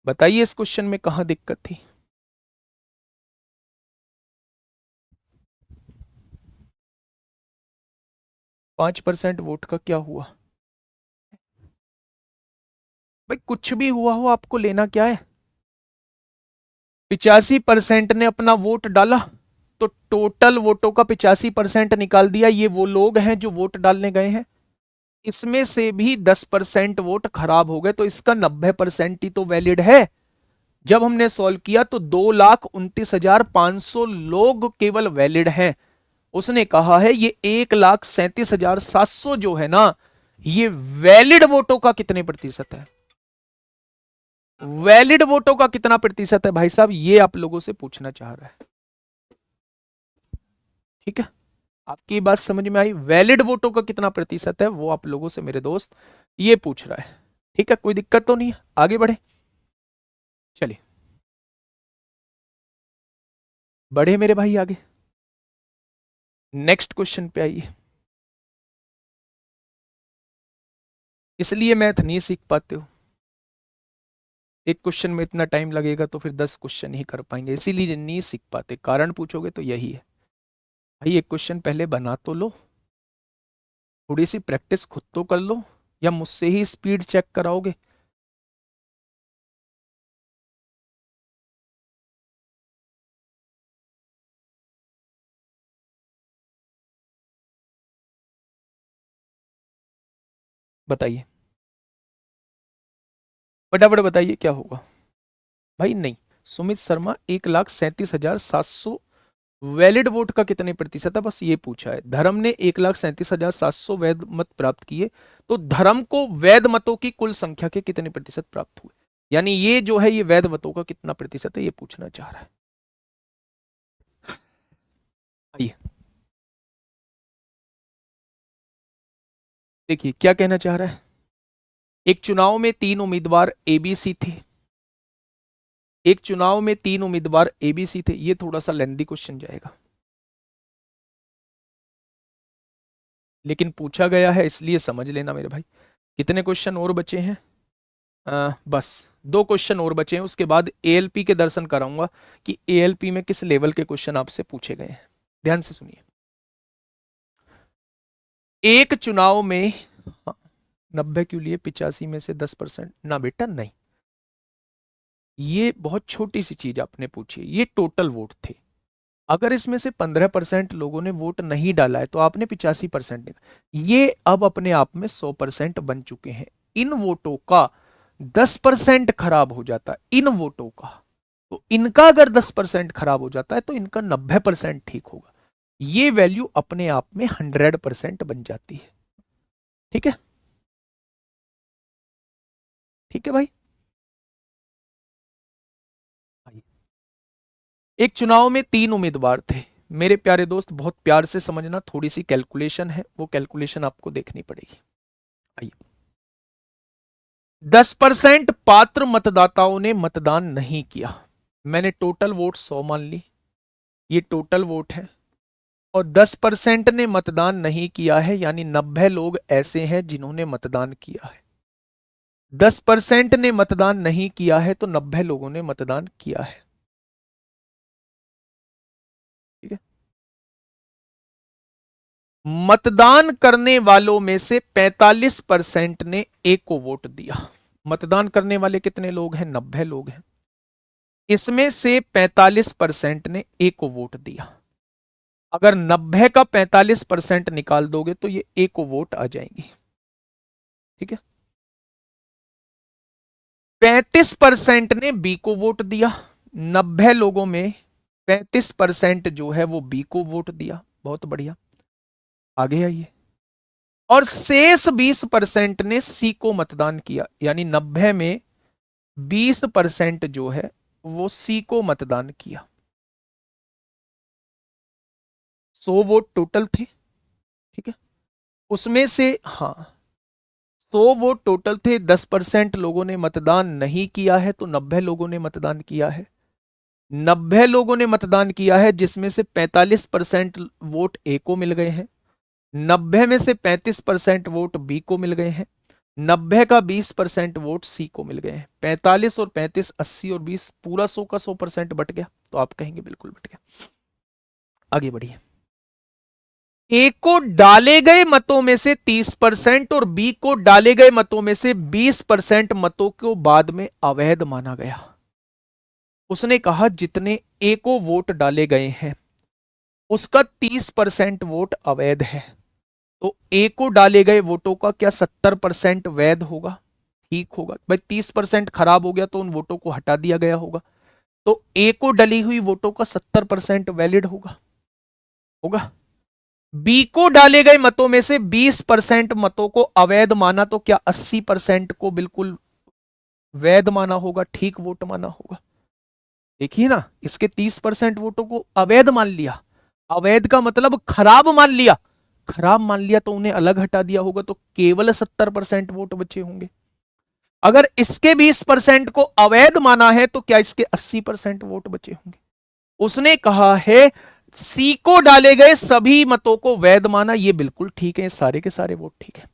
बताइए इस क्वेश्चन में कहां दिक्कत थी? 5% वोट का क्या हुआ भाई? कुछ भी हुआ हो आपको लेना क्या है? 85% ने अपना वोट डाला तो टोटल वोटों का 85% निकाल दिया। ये वो लोग हैं जो वोट डालने गए हैं। इसमें से भी 10% वोट खराब हो गए तो इसका 90% ही तो वैलिड है। जब हमने सॉल्व किया तो 2,29,500 लोग केवल वैलिड हैं। उसने कहा है ये 1,37,700 जो है ना, ये वैलिड वोटों का कितने प्रतिशत है? वैलिड वोटों का कितना प्रतिशत है भाई साहब? ये आप लोगों से पूछना चाह रहा है। ठीक है, आपकी बात समझ में आई? वैलिड वोटों का कितना प्रतिशत है वो आप लोगों से मेरे दोस्त ये पूछ रहा है। ठीक है, कोई दिक्कत तो नहीं है, आगे बढ़े। चलिए बढ़े मेरे भाई आगे। नेक्स्ट क्वेश्चन पे आइए। इसलिए मैथ नहीं सीख पाते हो। एक क्वेश्चन में इतना टाइम लगेगा तो फिर 10 क्वेश्चन ही कर पाएंगे, इसीलिए नहीं सीख पाते। कारण पूछोगे तो यही है भाई। एक क्वेश्चन पहले बना तो लो, थोड़ी सी प्रैक्टिस खुद तो कर लो, या मुझसे ही स्पीड चेक कराओगे? बताइए, फटाफट बताइए क्या होगा भाई? नहीं, सुमित शर्मा 1,37,700 वैलिड वोट का कितने प्रतिशत है, बस ये पूछा है। धर्म ने 1,37,700 वैध मत प्राप्त किए तो धर्म को वैध मतों की कुल संख्या के कितने प्रतिशत प्राप्त हुए? यानी ये जो है ये वैध मतों का कितना प्रतिशत है, ये पूछना चाह रहा है। आइए देखिए क्या कहना चाह रहा है। एक चुनाव में 3 उम्मीदवार एबीसी थे। एक चुनाव में 3 उम्मीदवार एबीसी थे। ये थोड़ा सा लेंदी क्वेश्चन जाएगा, लेकिन पूछा गया है इसलिए समझ लेना मेरे भाई। कितने क्वेश्चन और बचे हैं? बस 2 क्वेश्चन और बचे हैं, उसके बाद एएलपी के दर्शन कराऊंगा कि एएलपी में किस लेवल के क्वेश्चन आपसे पूछे गए हैं। ध्यान से सुनिए। एक चुनाव में 90 क्यों लिए? 85 में से 10% ना बेटा नहीं, ये बहुत छोटी सी चीज आपने पूछी। ये टोटल वोट थे। अगर इसमें से 15% लोगों ने वोट नहीं डाला है तो आपने 85% निकाला। ये अब अपने आप में 100% बन चुके हैं। इन वोटों का 10% खराब हो जाता है, इन वोटों का, तो इनका अगर 10% खराब हो जाता है तो इनका 90% ठीक होगा। ये वैल्यू अपने आप में 100% बन जाती है। ठीक है, ठीक है भाई। एक चुनाव में 3 उम्मीदवार थे मेरे प्यारे दोस्त, बहुत प्यार से समझना, थोड़ी सी कैलकुलेशन है, वो कैलकुलेशन आपको देखनी पड़ेगी। आइए, 10% पात्र मतदाताओं ने मतदान नहीं किया। मैंने टोटल वोट 100 मान ली, ये टोटल वोट है, और 10% ने मतदान नहीं किया है, यानी 90 लोग ऐसे हैं जिन्होंने मतदान किया है। 10% ने मतदान नहीं किया है तो 90 लोगों ने मतदान किया है। ठीक है, मतदान करने वालों में से 45% ने ए को वोट दिया। मतदान करने वाले कितने लोग हैं? 90 लोग हैं। इसमें से 45% ने ए को वोट दिया। अगर 90 का 45% निकाल दोगे तो ये ए को वोट आ जाएंगी। ठीक है, 35% ने बी को वोट दिया। 90 लोगों में 35% जो है वो बी को वोट दिया। बहुत बढ़िया, आगे आइए। और शेष 20% ने सी को मतदान किया, यानी 90 में 20% जो है वो सी को मतदान किया। 100 वोट टोटल थे। ठीक है, उसमें से हाँ 100 वोट टोटल थे, 10% लोगों ने मतदान नहीं किया है तो 90 लोगों ने मतदान किया है। 90 लोगों ने मतदान किया है जिसमें से 45% वोट ए को मिल गए हैं, 90 में से 35% वोट बी को मिल गए हैं, 90 का 20% वोट सी को मिल गए हैं। 45 और 35, 80 और 20, पूरा 100 का 100% बट गया, तो आप कहेंगे बिल्कुल बट गया। आगे बढ़िए। ए को डाले गए मतों में से 30% और बी को डाले गए मतों में से 20% मतों को बाद में अवैध माना गया। उसने कहा जितने ए को वोट डाले गए हैं उसका 30% वोट अवैध है, तो ए को डाले गए वोटों का क्या 70% वैध होगा? ठीक होगा भाई। 30% खराब हो गया तो उन वोटों को हटा दिया गया होगा, तो ए को डली हुई वोटों का 70% वैलिड होगा, होगा। बी को डाले गए मतों में से 20% मतों को अवैध माना, तो क्या 80% को बिल्कुल वैध माना होगा, ठीक वोट माना होगा? देखिए ना, इसके 30% वोटों को अवैध मान लिया। अवैध का मतलब खराब मान लिया, खराब मान लिया तो उन्हें अलग हटा दिया होगा, तो केवल 70% वोट बचे होंगे। अगर इसके 20% को अवैध माना है तो क्या इसके 80% वोट बचे होंगे? उसने कहा है सी को डाले गए सभी मतों को वैध माना, ये बिल्कुल ठीक है, सारे के सारे वोट ठीक है।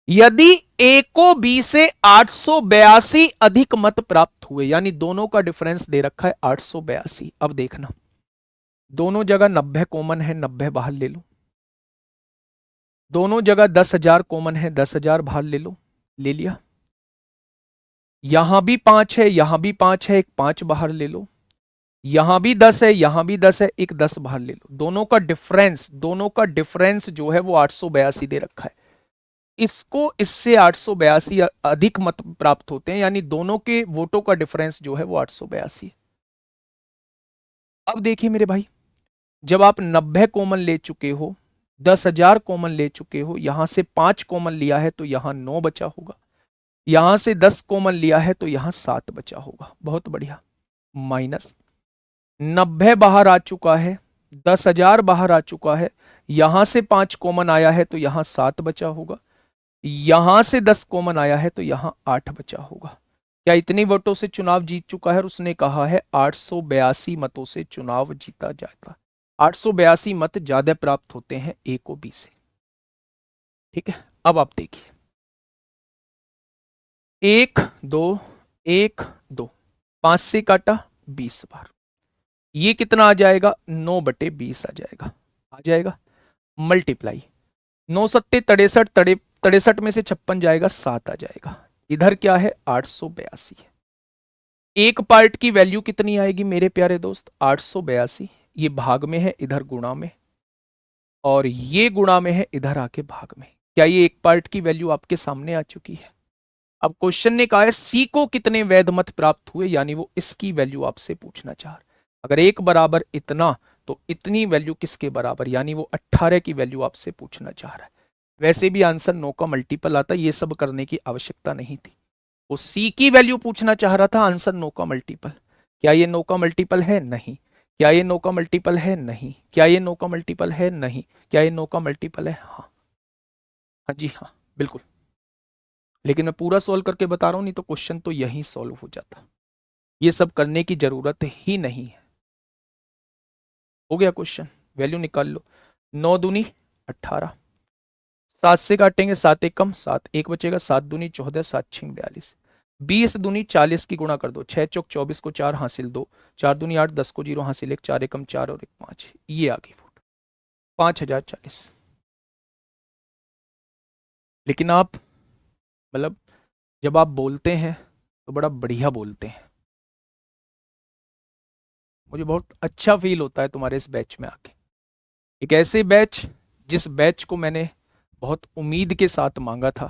यदि ए को बी से 882 अधिक मत प्राप्त हुए, यानी दोनों का डिफरेंस दे रखा है 882। अब देखना, दोनों जगह 90 कॉमन है, 90 बाहर ले लो। दोनों जगह 10,000 कॉमन है, 10,000 बाहर ले लो, ले लिया। यहां भी 5 है, यहां भी 5 है, एक 5 बाहर ले लो। यहां भी 10 है, यहां भी 10 है, एक 10 बाहर ले लो। दोनों का डिफरेंस जो है वो 882 दे रखा है। इसको इससे 882 अधिक मत प्राप्त होते हैं, यानी दोनों के वोटों का डिफरेंस जो है वो 882 है। अब देखिए मेरे भाई, जब आप 90 कॉमन ले चुके हो, 10,000 कॉमन ले चुके हो, यहां से 5 कॉमन लिया है तो यहां 9 बचा होगा, यहां से 10 कॉमन लिया है तो यहां 7 बचा होगा। बहुत बढ़िया। माइनस 90 बाहर आ चुका है, 10,000 बाहर आ चुका है, यहां से 5 कॉमन आया है तो यहां 7 बचा होगा, यहां से 10 कॉमन आया है तो यहां 8 बचा होगा। क्या इतनी वोटों से चुनाव जीत चुका है? और उसने कहा है 882 मतों से चुनाव जीता जाता। 882 मत ज्यादा प्राप्त होते हैं ए को बी से। ठीक है, अब आप देखिए, 1 2 1 2, 5 से काटा 20 बार, ये कितना आ जाएगा? 9/20 आ जाएगा, आ जाएगा। मल्टीप्लाई 9 सत्ते 63, 63 में से 56 जाएगा, 7 आ जाएगा। इधर क्या है? 882 है। एक पार्ट की वैल्यू कितनी आएगी मेरे प्यारे दोस्त? 882। ये भाग में है, इधर गुणा में, और ये गुणा में है, इधर आके भाग में। क्या ये एक पार्ट की वैल्यू आपके सामने आ चुकी है? अब क्वेश्चन ने कहा है सी को कितने वैध मत प्राप्त हुए, यानी वो इसकी वैल्यू आपसे पूछना चाह रहा है। अगर एक बराबर इतना तो इतनी वैल्यू किसके बराबर, यानी वो 18 की वैल्यू आपसे पूछना चाह रहा है। वैसे भी आंसर 9 का मल्टीपल आता, ये सब करने की आवश्यकता नहीं थी। वो सी की वैल्यू पूछना चाह रहा था, आंसर 9 का मल्टीपल। क्या ये 9 का मल्टीपल है? नहीं। क्या ये 9 का मल्टीपल है? नहीं। क्या ये 9 का मल्टीपल है? नहीं। क्या ये 9 का मल्टीपल है? हाँ। हाँ जी हाँ, बिल्कुल। लेकिन मैं पूरा सॉल्व करके बता रहा हूं, नहीं तो क्वेश्चन तो यही सॉल्व हो जाता। ये सब करने की जरूरत ही नहीं है। हो गया क्वेश्चन, वैल्यू निकाल लो। 9 दूनी 18, 7 से काटेंगे 7 एक कम 7, एक बचेगा, 7 दूनी 14, 7 छिंग 42, 20 दूनी 40 की गुणा कर दो, 6 चौक 24 को 4 हासिल 2, 4 दूनी 8, 10 को 0 हासिल 1, 4 एकम 4 और 1 5, ये आ गई फोटो 5040। लेकिन आप मतलब जब आप बोलते हैं तो बड़ा बढ़िया बोलते हैं, मुझे बहुत अच्छा फील होता है तुम्हारे इस बैच में आके। एक ऐसे बैच जिस बैच को मैंने बहुत उम्मीद के साथ मांगा था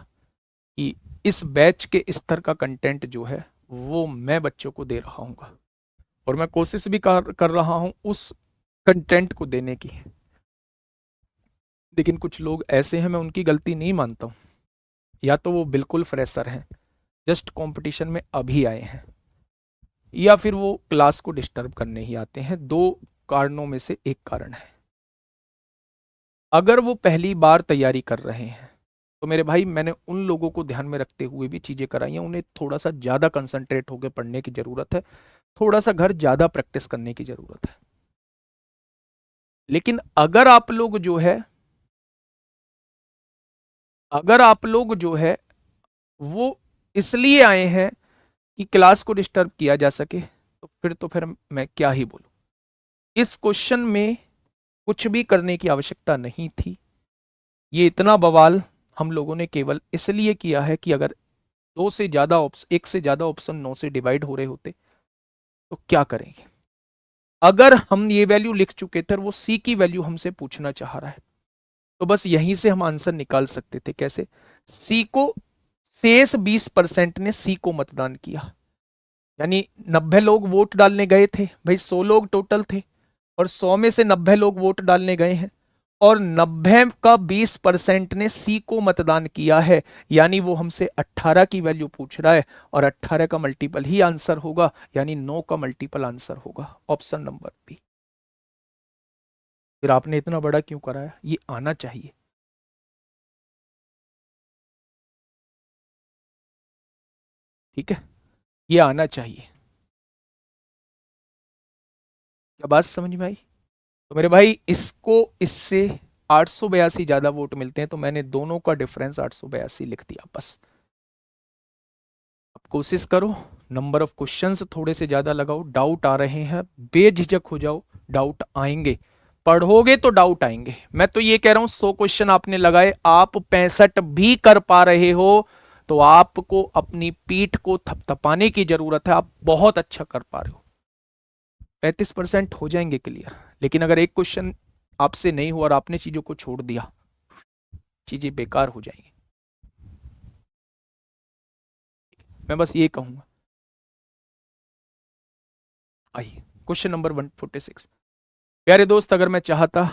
कि इस बैच के स्तर का कंटेंट जो है वो मैं बच्चों को दे रहा हूँ, और मैं कोशिश भी कर रहा हूँ उस कंटेंट को देने की। लेकिन कुछ लोग ऐसे हैं, मैं उनकी गलती नहीं मानता हूँ। या तो वो बिल्कुल फ्रेशर हैं, जस्ट कंपटीशन में अभी आए हैं, या फिर वो क्लास को डिस्टर्ब करने ही आते हैं। दो कारणों में से एक कारण है। अगर वो पहली बार तैयारी कर रहे हैं तो मेरे भाई मैंने उन लोगों को ध्यान में रखते हुए भी चीजें कराई हैं, उन्हें थोड़ा सा ज्यादा कंसंट्रेट होकर पढ़ने की जरूरत है, थोड़ा सा घर ज्यादा प्रैक्टिस करने की जरूरत है। लेकिन अगर आप लोग जो है वो इसलिए आए हैं कि क्लास को डिस्टर्ब किया जा सके, तो फिर मैं क्या ही बोलूं। इस क्वेश्चन में कुछ भी करने की आवश्यकता नहीं थी। ये इतना बवाल हम लोगों ने केवल इसलिए किया है कि अगर दो से ज्यादा ऑप्शन, एक से ज्यादा ऑप्शन 9 से डिवाइड हो रहे होते तो क्या करेंगे। अगर हम ये वैल्यू लिख चुके थे और वो सी की वैल्यू हमसे पूछना चाह रहा है, तो बस यहीं से हम आंसर निकाल सकते थे। कैसे? सी को शेष 20% ने सी को मतदान किया, यानी 90 लोग वोट डालने गए थे भाई, 100 लोग टोटल थे, और 100 में से 90 लोग वोट डालने गए हैं, और 90 का 20% ने सी को मतदान किया है, यानी वो हमसे 18 की वैल्यू पूछ रहा है, और 18 का मल्टीपल ही आंसर होगा, यानी 9 का मल्टीपल आंसर होगा, ऑप्शन नंबर बी। फिर आपने इतना बड़ा क्यों कराया? ये आना चाहिए। ठीक है, ये आना चाहिए। क्या बात समझ में आई? तो मेरे भाई इसको इससे 882 ज्यादा वोट मिलते हैं, तो मैंने दोनों का डिफरेंस 882 लिख दिया बस। अब कोशिश करो, नंबर ऑफ क्वेश्चंस थोड़े से ज्यादा लगाओ, डाउट आ रहे हैं बेझिझक हो जाओ, डाउट आएंगे, पढ़ोगे तो डाउट आएंगे। मैं तो ये कह रहा हूं 100 क्वेश्चन आपने लगाए, आप 65 भी कर पा रहे हो तो आपको अपनी पीठ को थपथपाने की जरूरत है, आप बहुत अच्छा कर पा रहे हो। 35% हो जाएंगे क्लियर। लेकिन अगर एक क्वेश्चन आपसे नहीं हुआ और आपने चीजों को छोड़ दिया, चीजें बेकार हो जाएंगी। मैं बस ये कहूंगा। आइए क्वेश्चन नंबर 146। प्यारे दोस्त, अगर मैं चाहता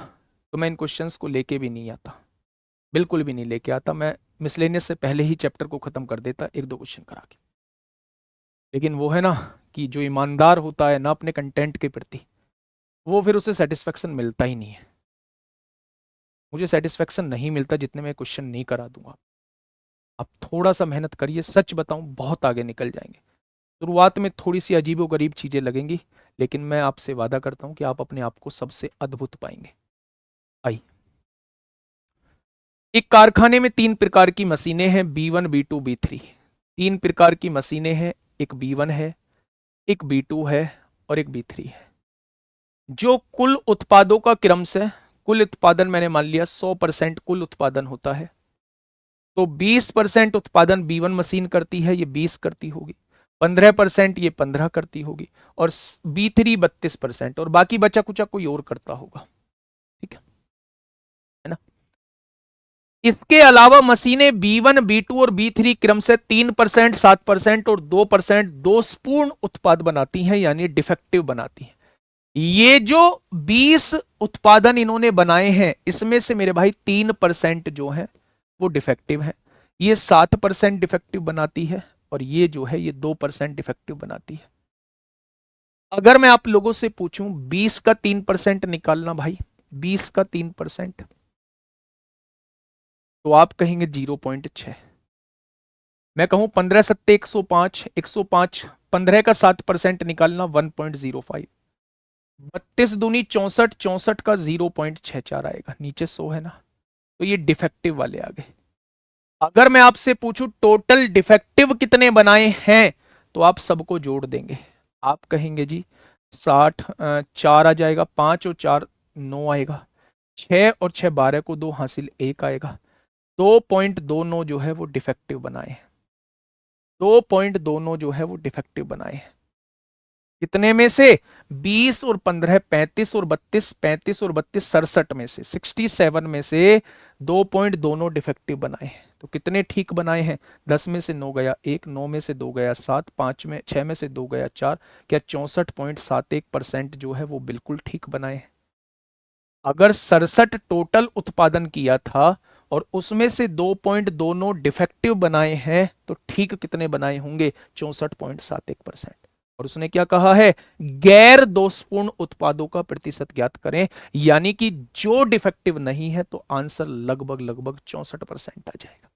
तो मैं इन क्वेश्चंस को लेके भी नहीं आता, बिल्कुल भी नहीं लेके आता। मैं मिसलेनियस से पहले ही चैप्टर को खत्म कर देता एक दो क्वेश्चन करा के। लेकिन वो है ना कि जो ईमानदार होता है ना अपने कंटेंट के प्रति, वो फिर उसे सेटिस्फेक्शन मिलता ही नहीं है। मुझे सेटिस्फेक्शन नहीं मिलता जितने मैं क्वेश्चन नहीं करा दूंगा। आप थोड़ा सा मेहनत करिए, सच बताऊं बहुत आगे निकल जाएंगे। शुरुआत में थोड़ी सी अजीबो गरीब चीजें लगेंगी, लेकिन मैं आपसे वादा करता हूं कि आप अपने आप को सबसे अद्भुत पाएंगे। आई, एक कारखाने में 3 प्रकार की मशीनें हैं, B1 B2 B3। 3 प्रकार की मशीनें हैं, एक B1 है, एक B2 है, और एक B3 है। जो कुल उत्पादों का क्रम से, कुल उत्पादन मैंने मान लिया 100% कुल उत्पादन होता है, तो 20% उत्पादन B1 मशीन करती है, ये 20 करती होगी, 15% ये 15 करती होगी, और B3 32%, और बाकी बचा कुचा कोई और करता होगा। ठीक है ना? इसके अलावा मशीनें B1, B2 और B3 क्रम से 3%, 7% और 2% दोषपूर्ण उत्पाद बनाती हैं, यानी डिफेक्टिव बनाती हैं। ये जो 20 उत्पादन इन्होंने बनाए हैं, इसमें से मेरे भाई 3% जो है वो डिफेक्टिव है, ये 7% डिफेक्टिव बनाती है, और ये जो है ये 2% डिफेक्टिव बनाती है। अगर मैं आप लोगों से पूछूं 20 का 3% निकालना भाई, 20 का 3%, तो आप कहेंगे 0.6। मैं कहूं 15 सत्ते 105, 105, 15 का 7% निकालना 1.05, 32 दूनी 64, 64 का 0.64 आएगा, नीचे 100 है ना, तो ये डिफेक्टिव वाले आ गए। अगर मैं आपसे पूछूं टोटल डिफेक्टिव कितने बनाए हैं, तो आप सबको जोड़ देंगे, आप कहेंगे जी 60, 4 आ जाएगा, 5 और 4 9 आएगा, 6 और 6 12 को 2 हासिल 1 आएगा, 2.29 जो है वो डिफेक्टिव बनाए हैं, 2.29 जो है वो डिफेक्टिव बनाए हैं। कितने में से? 20 और 15 35 और 32, 35 और 32 67 में से, 67 में से 2.29 डिफेक्टिव बनाए हैं। तो कितने ठीक बनाए हैं? 10 में से 9 गया 1, 9 में से 2 गया 7, 5 में 6 में से 2 गया 4, क्या 64.71% जो है वो बिल्कुल ठीक बनाए हैं। अगर 67 टोटल उत्पादन किया था और उसमें से 2.29 डिफेक्टिव बनाए हैं, तो ठीक कितने बनाए होंगे? 64.71%। और उसने क्या कहा है? गैर दोषपूर्ण उत्पादों का प्रतिशत ज्ञात करें, यानी कि जो डिफेक्टिव नहीं है, तो आंसर लगभग लगभग 64% आ जाएगा,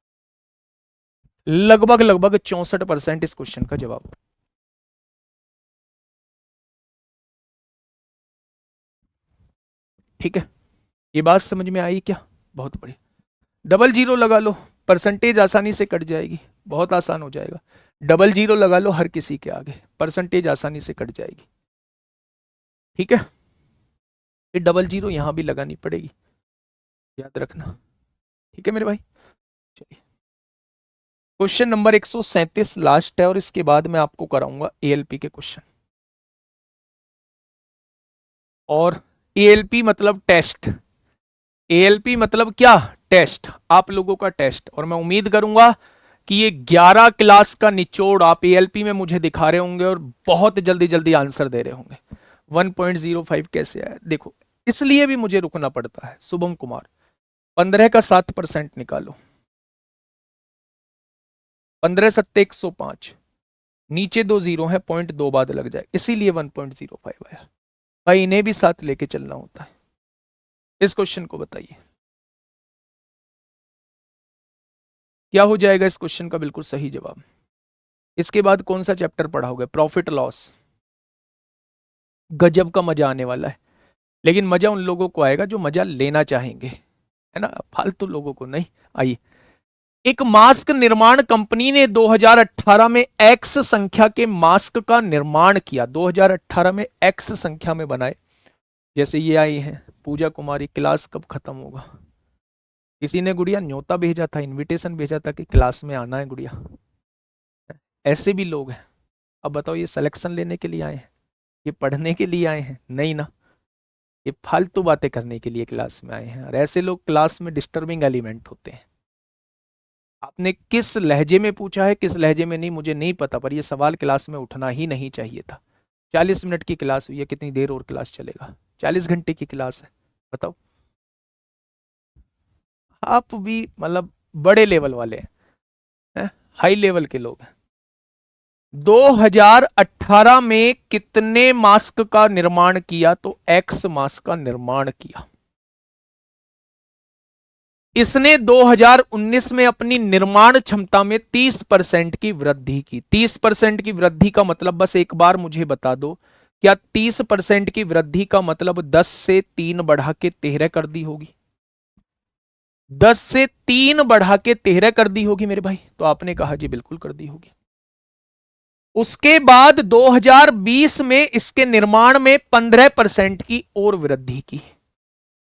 लगभग लगभग 64% इस क्वेश्चन का जवाब। ठीक है, ये बात समझ में आई क्या? बहुत बढ़िया। डबल जीरो लगा लो, परसेंटेज आसानी से कट जाएगी, बहुत आसान हो जाएगा। डबल जीरो लगा लो हर किसी के आगे, परसेंटेज आसानी से कट जाएगी। ठीक है, फिर डबल जीरो यहां भी लगानी पड़ेगी, याद रखना। ठीक है मेरे भाई, चलिए क्वेश्चन नंबर 137 लास्ट है, और इसके बाद मैं आपको कराऊंगा एएलपी के क्वेश्चन। और एएलपी मतलब टेस्ट, एएलपी मतलब क्या? टेस्ट, आप लोगों का टेस्ट। और मैं उम्मीद करूंगा कि ये 11 क्लास का निचोड़ आप एएलपी में मुझे दिखा रहे होंगे और बहुत जल्दी जल्दी आंसर दे रहे होंगे। 1.05 कैसे आया देखो, इसलिए भी मुझे रुकना पड़ता है। शुभम कुमार, 15 का 7% निकालो, 15 सत्ते 105, नीचे 2 जीरो है, 0.2 बाद लग जाए, इसीलिए 1.05 आया। भाई इन्हें भी साथ लेके चलना होता है। इस क्वेश्चन को बताइए क्या हो जाएगा इस क्वेश्चन का बिल्कुल सही जवाब। इसके बाद कौन सा चैप्टर पढ़ाओगे? Profit loss. गजब का मजा आने वाला है, लेकिन मजा उन लोगों को आएगा जो मजा लेना चाहेंगे, है ना, फालतू लोगों को नहीं। आइए, एक मास्क निर्माण कंपनी ने 2018 में एक्स संख्या के मास्क का निर्माण किया। 2018 में एक्स संख्या में बनाए, जैसे ये आई हैं पूजा कुमारी, क्लास कब खत्म होगा? किसी ने गुड़िया न्योता भेजा था, इनविटेशन भेजा था कि क्लास में आना है गुड़िया। ऐसे भी लोग हैं। अब बताओ, ये सिलेक्शन लेने के लिए आए हैं, ये पढ़ने के लिए आए हैं? नहीं ना, ये फालतू बातें करने के लिए क्लास में आए हैं। और ऐसे लोग क्लास में डिस्टर्बिंग एलिमेंट होते हैं। आपने किस लहजे में पूछा है, किस लहजे में नहीं, मुझे नहीं पता, पर ये सवाल क्लास में उठना ही नहीं चाहिए था। 40 मिनट की क्लास हुई है, कितनी देर और क्लास चलेगा? 40 घंटे की क्लास है, बताओ। आप भी मतलब बड़े लेवल वाले हैं, हाई लेवल के लोग हैं। 2018 में कितने मास्क का निर्माण किया? तो एक्स मास्क का निर्माण किया। इसने 2019 में अपनी निर्माण क्षमता में 30% की वृद्धि की। 30% की वृद्धि का मतलब, बस एक बार मुझे बता दो, क्या 30% की वृद्धि का मतलब 10 से 3 बढ़ा के 13 कर दी होगी? 10 से 3 बढ़ा के 13 कर दी होगी मेरे भाई? तो आपने कहा जी बिल्कुल कर दी होगी। उसके बाद 2020 में इसके निर्माण में 15% की और वृद्धि की।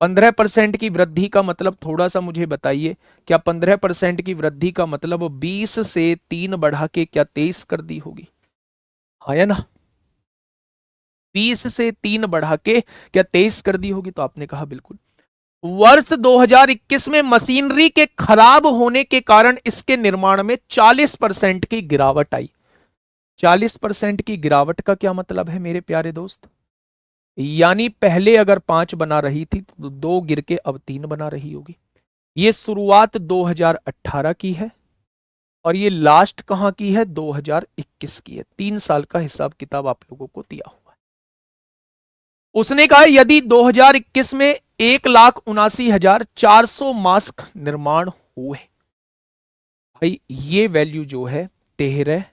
15% की वृद्धि का मतलब थोड़ा सा मुझे बताइए, क्या 15% की वृद्धि का मतलब 20 से 3 बढ़ा के क्या 23 कर दी होगी? हाँ या ना? 20 से 3 बढ़ा के क्या 23 कर दी होगी? तो आपने कहा बिल्कुल। वर्ष 2021 में मशीनरी के खराब होने के कारण इसके निर्माण में 40% की गिरावट आई। 40% की गिरावट का क्या मतलब है मेरे प्यारे दोस्त? यानी पहले अगर 5 बना रही थी तो 2 गिर के अब 3 बना रही होगी। ये शुरुआत 2018 की है और ये लास्ट कहां की है? 2021 की है। 3 साल का हिसाब किताब आप लोगों को दिया हुआ है। उसने कहा यदि 2021 में 1,79,400 मास्क निर्माण हुए, भाई ये वैल्यू जो है 13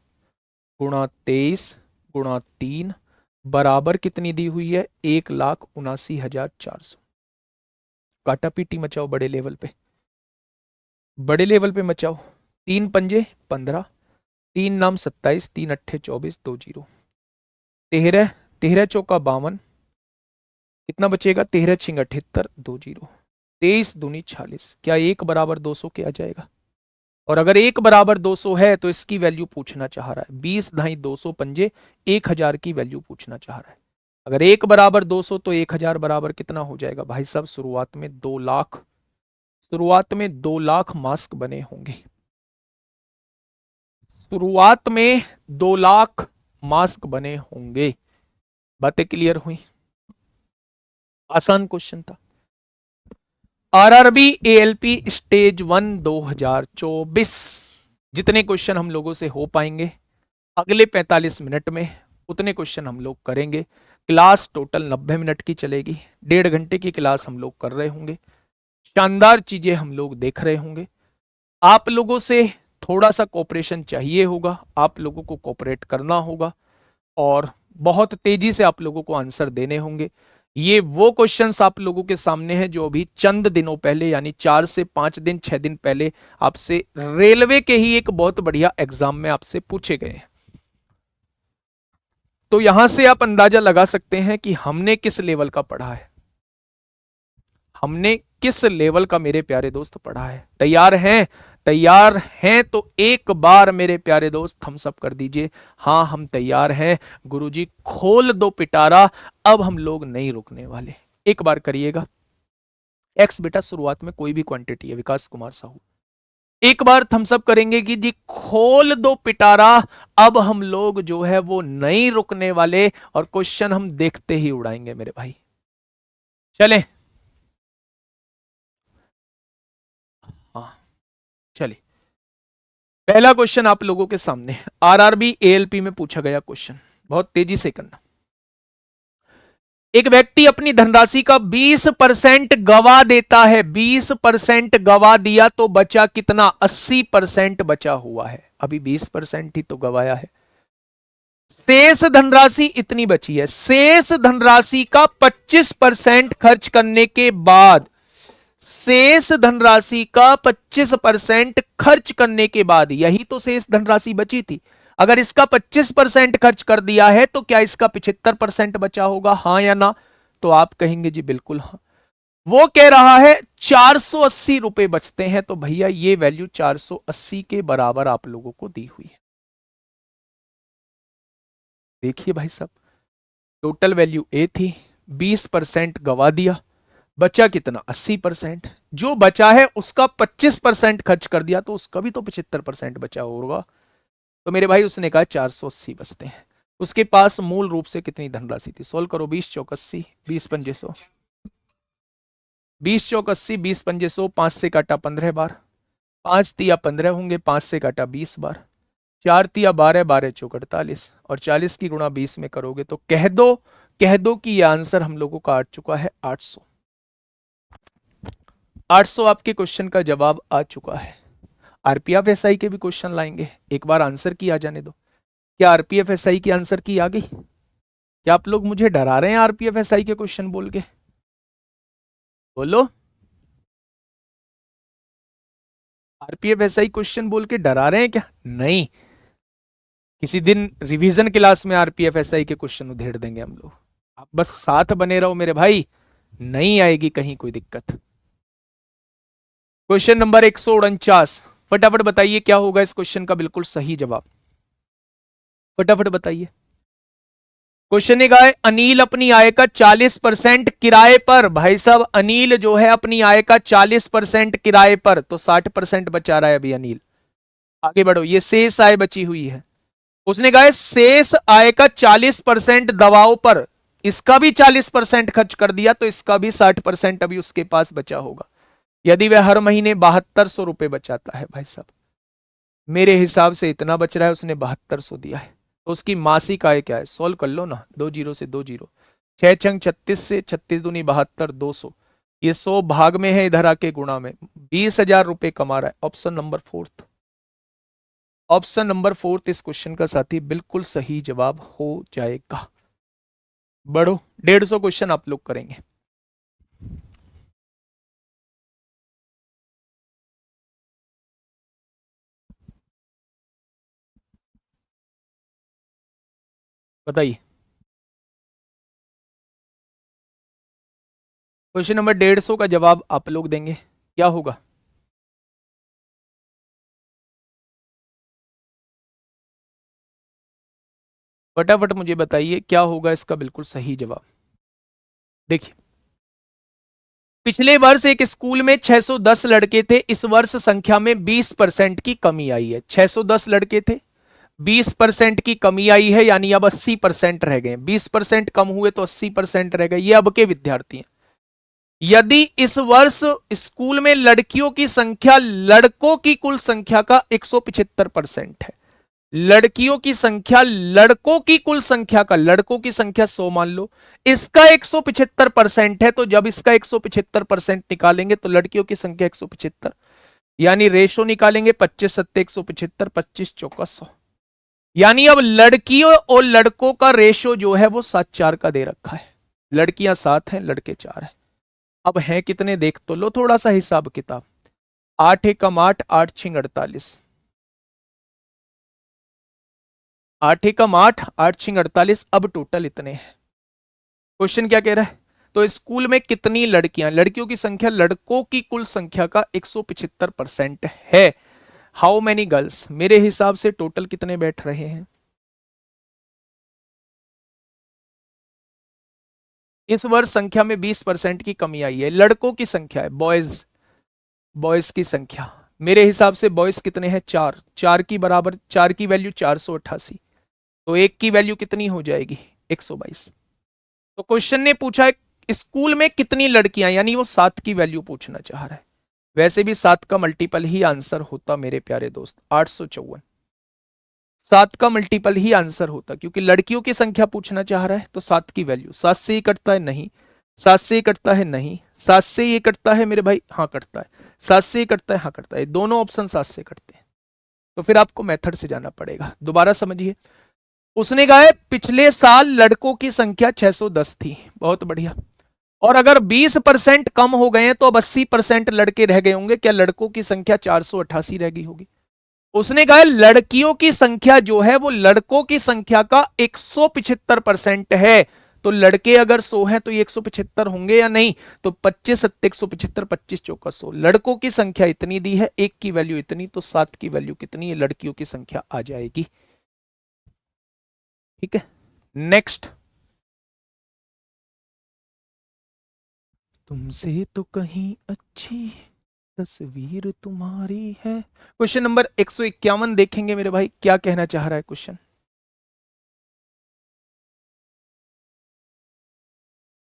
गुणा 23 गुणा 3 बराबर कितनी दी हुई है? 1,79,400। काटा पीटी मचाओ बड़े लेवल पे, बड़े लेवल पे मचाओ। 3 पंजे 15, 3 नाम 27, 3 अट्ठे 24, 2 जीरो। 13, 13 चौका 52, कितना बचेगा? 13 छिंग 78, 2 जीरो। 23 दूनी 46। क्या 1 बराबर 200 के आ जाएगा? और अगर 1 बराबर 200 है तो इसकी वैल्यू पूछना चाह रहा है। 20 ढाई 200 पंजे 1000 की वैल्यू पूछना चाह रहा है। अगर 1 बराबर 200 तो 1000 बराबर कितना हो जाएगा भाई साहब? शुरुआत में 2 लाख, शुरुआत में 2 लाख मास्क बने होंगे। शुरुआत में 2 लाख मास्क बने होंगे। बातें क्लियर हुई? आसान क्वेश्चन था। RRB ALP stage 1 2024। जितने क्वेश्चन हम लोगों से हो पाएंगे अगले 45 मिनट में उतने क्वेश्चन हम लोग करेंगे। क्लास टोटल 90 मिनट की चलेगी। 1.5 घंटे की क्लास हम लोग कर रहे होंगे। शानदार चीजें हम लोग देख रहे होंगे। आप लोगों से थोड़ा सा कोऑपरेशन चाहिए होगा, आप लोगों को कोऑपरेट करना होगा और बहुत तेजी से आप लोगों को आंसर देने होंगे। ये वो क्वेश्चंस आप लोगों के सामने हैं जो अभी चंद दिनों पहले यानी 4 से 5 दिन 6 दिन पहले आपसे रेलवे के ही एक बहुत बढ़िया एग्जाम में आपसे पूछे गए हैं। तो यहां से आप अंदाजा लगा सकते हैं कि हमने किस लेवल का पढ़ा है, हमने किस लेवल का मेरे प्यारे दोस्त पढ़ा है। तैयार हैं? तैयार हैं तो एक बार मेरे प्यारे दोस्त हम सब कर दीजिए, हाँ हम तैयार हैं। गुरुजी खोल दो पिटारा, अब हम लोग नहीं रुकने वाले। एक बार करिएगा। एक्स बेटा शुरुआत में कोई भी क्वांटिटी है, विकास कुमार साहू। एक बार थम्स अप करेंगे कि जी खोल दो पिटारा, अब हम लोग जो है वो नहीं रुकने वाले और क्वेश्चन हम देखते ही उड़ाएंगे मेरे भाई। चलें? हाँ चलिए, पहला क्वेश्चन आप लोगों के सामने आरआरबी एएलपी में पूछा गया क्वेश्चन, बहुत तेजी से करना। एक व्यक्ति अपनी धनराशि का 20% गवा देता है, 20% गवा दिया तो बचा कितना? 80% बचा हुआ है। अभी 20% ही तो गवाया है। शेष धनराशि इतनी बची है। शेष धनराशि का 25% खर्च करने के बाद, शेष धनराशि का 25% खर्च करने के बाद, यही तो शेष धनराशि बची थी। अगर इसका 25% खर्च कर दिया है तो क्या इसका 75% बचा होगा? हाँ या ना? तो आप कहेंगे जी बिल्कुल हाँ। वो कह रहा है 480 रुपए बचते हैं, तो भैया ये वैल्यू 480 के बराबर आप लोगों को दी हुई है। देखिए भाई साहब, टोटल वैल्यू ए थी, 20% गवा दिया, बचा कितना? 80%। जो बचा है उसका 25% खर्च कर दिया तो उसका भी तो 75% बचा होगा। तो मेरे भाई उसने कहा 480 बचते हैं। उसके पास मूल रूप से कितनी धनराशि थी? सोल्व करो। 20 चौक 80, 20 पंजे 100, 20 चौक 80, 20 पंजे 100, 5 से काटा 15 बार, 5 तिया 15 होंगे, 5 से काटा 20 बार, 4 तिया 12, 12 चौक 48 और 40 की गुणा 20 में करोगे तो कह दो कि यह आंसर हम लोगों का आ चुका है 800। 800 आपके क्वेश्चन का जवाब आ चुका है। आरपीएफ एसआई के भी क्वेश्चन लाएंगे, एक बार आंसर की आ जाने दो। क्या आरपीएफ एसआई की आंसर की आ गई? क्या आप लोग मुझे डरा रहे हैं आरपीएफ एसआई के क्वेश्चन बोल के? बोलो। आरपीएफ एसआई क्वेश्चन बोल के डरा रहे हैं क्या? नहीं, किसी दिन रिवीजन क्लास में आरपीएफ एसआई के क्वेश्चन उधेड़ देंगे हम लोग। आप बस साथ बने रहो मेरे भाई, नहीं आएगी कहीं कोई दिक्कत। क्वेश्चन नंबर 149, फटाफट बताइए क्या होगा इस क्वेश्चन का बिल्कुल सही जवाब। फटाफट बताइए। क्वेश्चन है गाय, अनिल अपनी आय का 40% किराए पर, भाई साहब अनिल जो है अपनी आय का 40% किराए पर, तो 60% बचा रहा है अभी अनिल। आगे बढ़ो, ये शेष आय बची हुई है। उसने कहा शेष आय का 40% दवाओं पर, इसका भी 40% खर्च कर दिया, तो इसका भी 60% अभी उसके पास बचा होगा। यदि वह हर महीने 7200 रुपए बचाता है, भाई साहब मेरे हिसाब से इतना बच रहा है, उसने 7200 दिया है, तो उसकी मासिक आय क्या है? सॉल्व कर लो ना, 2 जीरो से 2 जीरो, 6 छंग 36 से 36 दूनी 72, 200, ये 100 भाग में है, इधर आके गुणा में, 20,000 रुपए कमा रहा है। Option number fourth, option number fourth इस क्वेश्चन का साथी बिल्कुल सही जवाब हो जाएगा। बढ़ो, 150 क्वेश्चन आप लोग करेंगे। बताइए, क्वेश्चन नंबर 150 का जवाब आप लोग देंगे, क्या होगा? फटाफट मुझे बताइए क्या होगा इसका बिल्कुल सही जवाब। देखिए, पिछले वर्ष एक स्कूल में 610 लड़के थे, इस वर्ष संख्या में 20% की कमी आई है। 610 लड़के थे, 20% की कमी आई है, यानी अब 80% रह गए। 20% कम हुए तो 80% रह गए, ये अब के विद्यार्थी हैं। यदि इस वर्ष स्कूल में लड़कियों की संख्या लड़कों की कुल संख्या का 175% है, लड़कियों की संख्या लड़कों की कुल संख्या का, लड़कों की संख्या 100 मान लो, इसका 175% है, तो जब इसका 175% निकालेंगे तो लड़कियों की संख्या 175, यानी रेशो निकालेंगे 25 सत्ते 175, 25 चौका 100, यानी अब लड़कियों और लड़कों का रेशो जो है वो 7:4 का दे रखा है। लड़कियां 7 हैं, लड़के 4 हैं। अब हैं कितने देख तो लो थोड़ा सा हिसाब किताब, 8 एकम 8, 8 6 48, 8 एकम 8, 8 6 48, अब टोटल इतने हैं। क्वेश्चन क्या कह रहा है? तो स्कूल में कितनी लड़कियां, लड़कियों की संख्या लड़कों की कुल संख्या का 175% है। हाउ मेनी गर्ल्स, मेरे हिसाब से टोटल कितने बैठ रहे हैं? इस वर्ष संख्या में 20% की कमी आई है, लड़कों की संख्या है, बॉयज, बॉयज की संख्या मेरे हिसाब से बॉयज कितने हैं? 4, 4 की बराबर, 4 की वैल्यू 488, तो एक की वैल्यू कितनी हो जाएगी? 122। तो क्वेश्चन ने पूछा है स्कूल में कितनी लड़कियां, यानी वो 7 की वैल्यू पूछना चाह रहा है। वैसे भी 7 का मल्टीपल ही आंसर होता मेरे प्यारे दोस्त, 854, 7 का मल्टीपल ही आंसर होता, क्योंकि लड़कियों की संख्या पूछना चाह रहा है, तो 7 की वैल्यू, 7 से ही कटता है नहीं, 7 से ही कटता है नहीं, 7 से ये कटता है मेरे भाई, हाँ कटता है, 7 से ही कटता है, हाँ कटता है, दोनों ऑप्शन 7 से कटते हैं। तो फिर आपको मेथड से जाना पड़ेगा, दोबारा समझिए। उसने कहा है पिछले साल लड़कों की संख्या 610 थी, बहुत बढ़िया, और अगर 20% कम हो गए हैं तो अब 80% लड़के रह गए होंगे, क्या लड़कों की संख्या 488 रह गई होगी? उसने कहा लड़कियों की संख्या जो है वो लड़कों की संख्या का 175% है, तो लड़के अगर 100 हैं तो ये 175 होंगे या नहीं? तो 25 सत्ते 175, 25 चौका 100, लड़कों की संख्या इतनी दी है, एक की वैल्यू इतनी, तो 7 की वैल्यू कितनी है? लड़कियों की संख्या आ जाएगी। ठीक है, नेक्स्ट। तुमसे तो कहीं अच्छी तस्वीर तुम्हारी है। क्वेश्चन नंबर 151 देखेंगे मेरे भाई, क्या कहना चाह रहा है क्वेश्चन?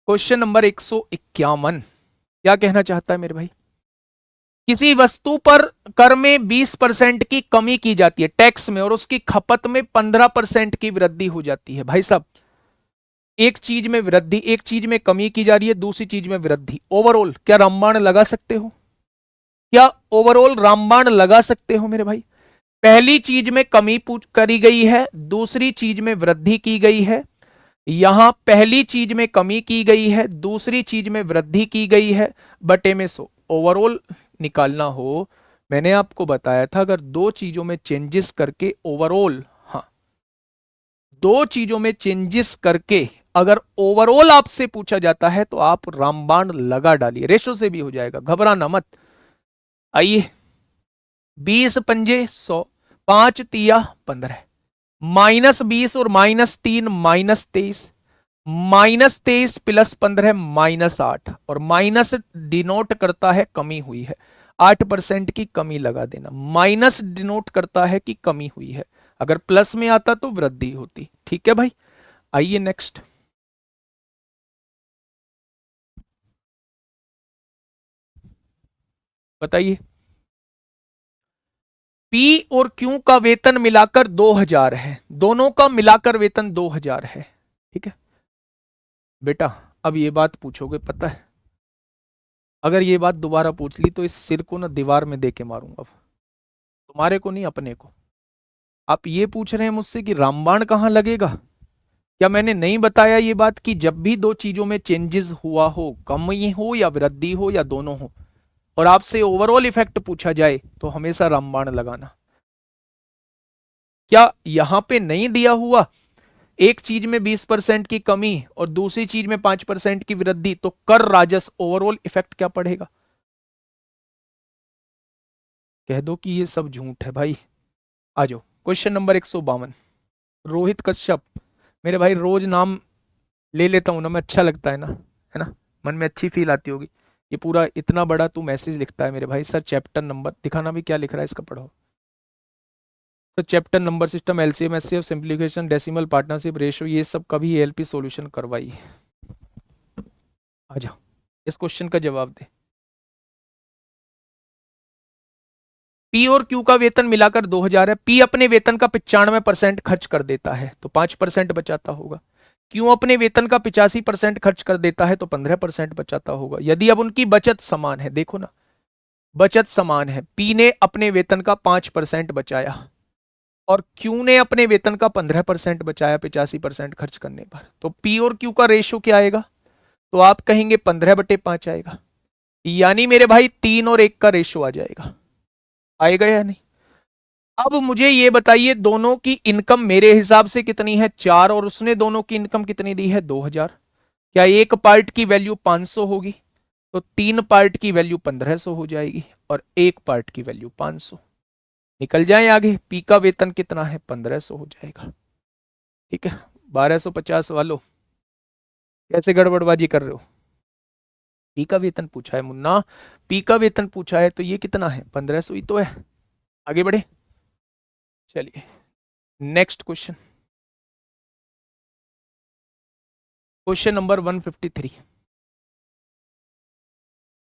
क्वेश्चन नंबर 151 क्या कहना चाहता है मेरे भाई? किसी वस्तु पर कर में 20% की कमी की जाती है टैक्स में, और उसकी खपत में 15% की वृद्धि हो जाती है। भाई साहब, एक चीज में वृद्धि, एक चीज में कमी की जा रही है, दूसरी चीज में वृद्धि, ओवरऑल क्या रामबाण लगा सकते हो? क्या ओवरऑल रामबाण लगा सकते हो मेरे भाई? पहली चीज में कमी करी गई है, दूसरी चीज में वृद्धि की गई है, यहां पहली चीज में कमी की गई है, दूसरी चीज में वृद्धि की गई है, बटे में 100। ओवरऑल निकालना हो, मैंने आपको बताया था अगर दो चीजों में चेंजेस करके ओवरऑल, हाँ, दो चीजों में चेंजेस करके अगर ओवरऑल आपसे पूछा जाता है तो आप रामबाण लगा डालिए, रेशो से भी हो जाएगा, घबराना मत। आइए, 20 पंजे 100, 5 तिया 15, -20 और -3 -23, -23 +15 -8, और माइनस डिनोट करता है कमी हुई है। 8% की कमी लगा देना। माइनस डिनोट करता है कि कमी हुई है, अगर प्लस में आता तो वृद्धि होती। ठीक है भाई, आइए नेक्स्ट। बताइए। पी और क्यू का वेतन मिलाकर 2000 है, दोनों का मिलाकर वेतन 2000 है। ठीक है बेटा, अब ये बात पूछोगे पता है, अगर ये बात दोबारा पूछ ली तो इस सिर को ना दीवार में दे के मारूंगा, तुम्हारे को नहीं अपने को। आप ये पूछ रहे हैं मुझसे कि रामबाण कहां लगेगा? क्या मैंने नहीं बताया ये बात कि जब भी दो चीजों में चेंजेस हुआ हो, कमी हो या वृद्धि हो या दोनों हो, और आपसे ओवरऑल इफेक्ट पूछा जाए तो हमेशा रामबाण लगाना। क्या यहां पे नहीं दिया हुआ, एक चीज में 20% की कमी और दूसरी चीज में 5% की वृद्धि, तो कर राजस्व ओवरऑल इफेक्ट क्या पड़ेगा? कह दो कि ये सब झूठ है भाई। आ जाओ क्वेश्चन नंबर 152। रोहित कश्यप, मेरे भाई रोज नाम ले लेता हूं ना मैं, अच्छा लगता है ना, मन में अच्छी फील आती होगी। ये पूरा इतना बड़ा तू मैसेज लिखता है मेरे भाई। सर चैप्टर नंबर दिखाना भी, क्या लिख रहा है इसका पढ़ो। Sir chapter number, system, LCM, HCF, simplification, decimal, partnership ratio, ये सब कभी एएलपी सॉल्यूशन करवाई। आ जा, इस क्वेश्चन का जवाब दे। पी और क्यू का वेतन मिलाकर 2000 है। पी अपने वेतन का 95% खर्च कर देता है तो 5% बचाता होगा। क्यू अपने वेतन का 85% खर्च कर देता है तो 15% बचाता होगा। यदि अब उनकी बचत समान है, देखो ना, बचत समान है, पी ने अपने वेतन का 5% बचाया और क्यू ने अपने वेतन का 15% बचाया 85% खर्च करने पर, तो पी और क्यू का रेशो क्या आएगा? तो आप कहेंगे 15/5 आएगा, यानी मेरे भाई 3 और 1 का रेशो आ जाएगा। आएगा या नहीं? अब मुझे ये बताइए, दोनों की इनकम मेरे हिसाब से कितनी है? 4, और उसने दोनों की इनकम कितनी दी है? 2000। क्या एक पार्ट की वैल्यू 500 होगी? तो 3 पार्ट की वैल्यू 1500 हो जाएगी और एक पार्ट की वैल्यू 500। निकल जाए आगे, पी का वेतन कितना है? 1500 हो जाएगा। ठीक है, 1250 वालों, कैसे गड़बड़बाजी कर रहे हो? पी का वेतन पूछा है मुन्ना, पी का वेतन पूछा है तो ये कितना है? 1500 ही तो है। आगे बढ़े, चलिए नेक्स्ट क्वेश्चन। Question number 153।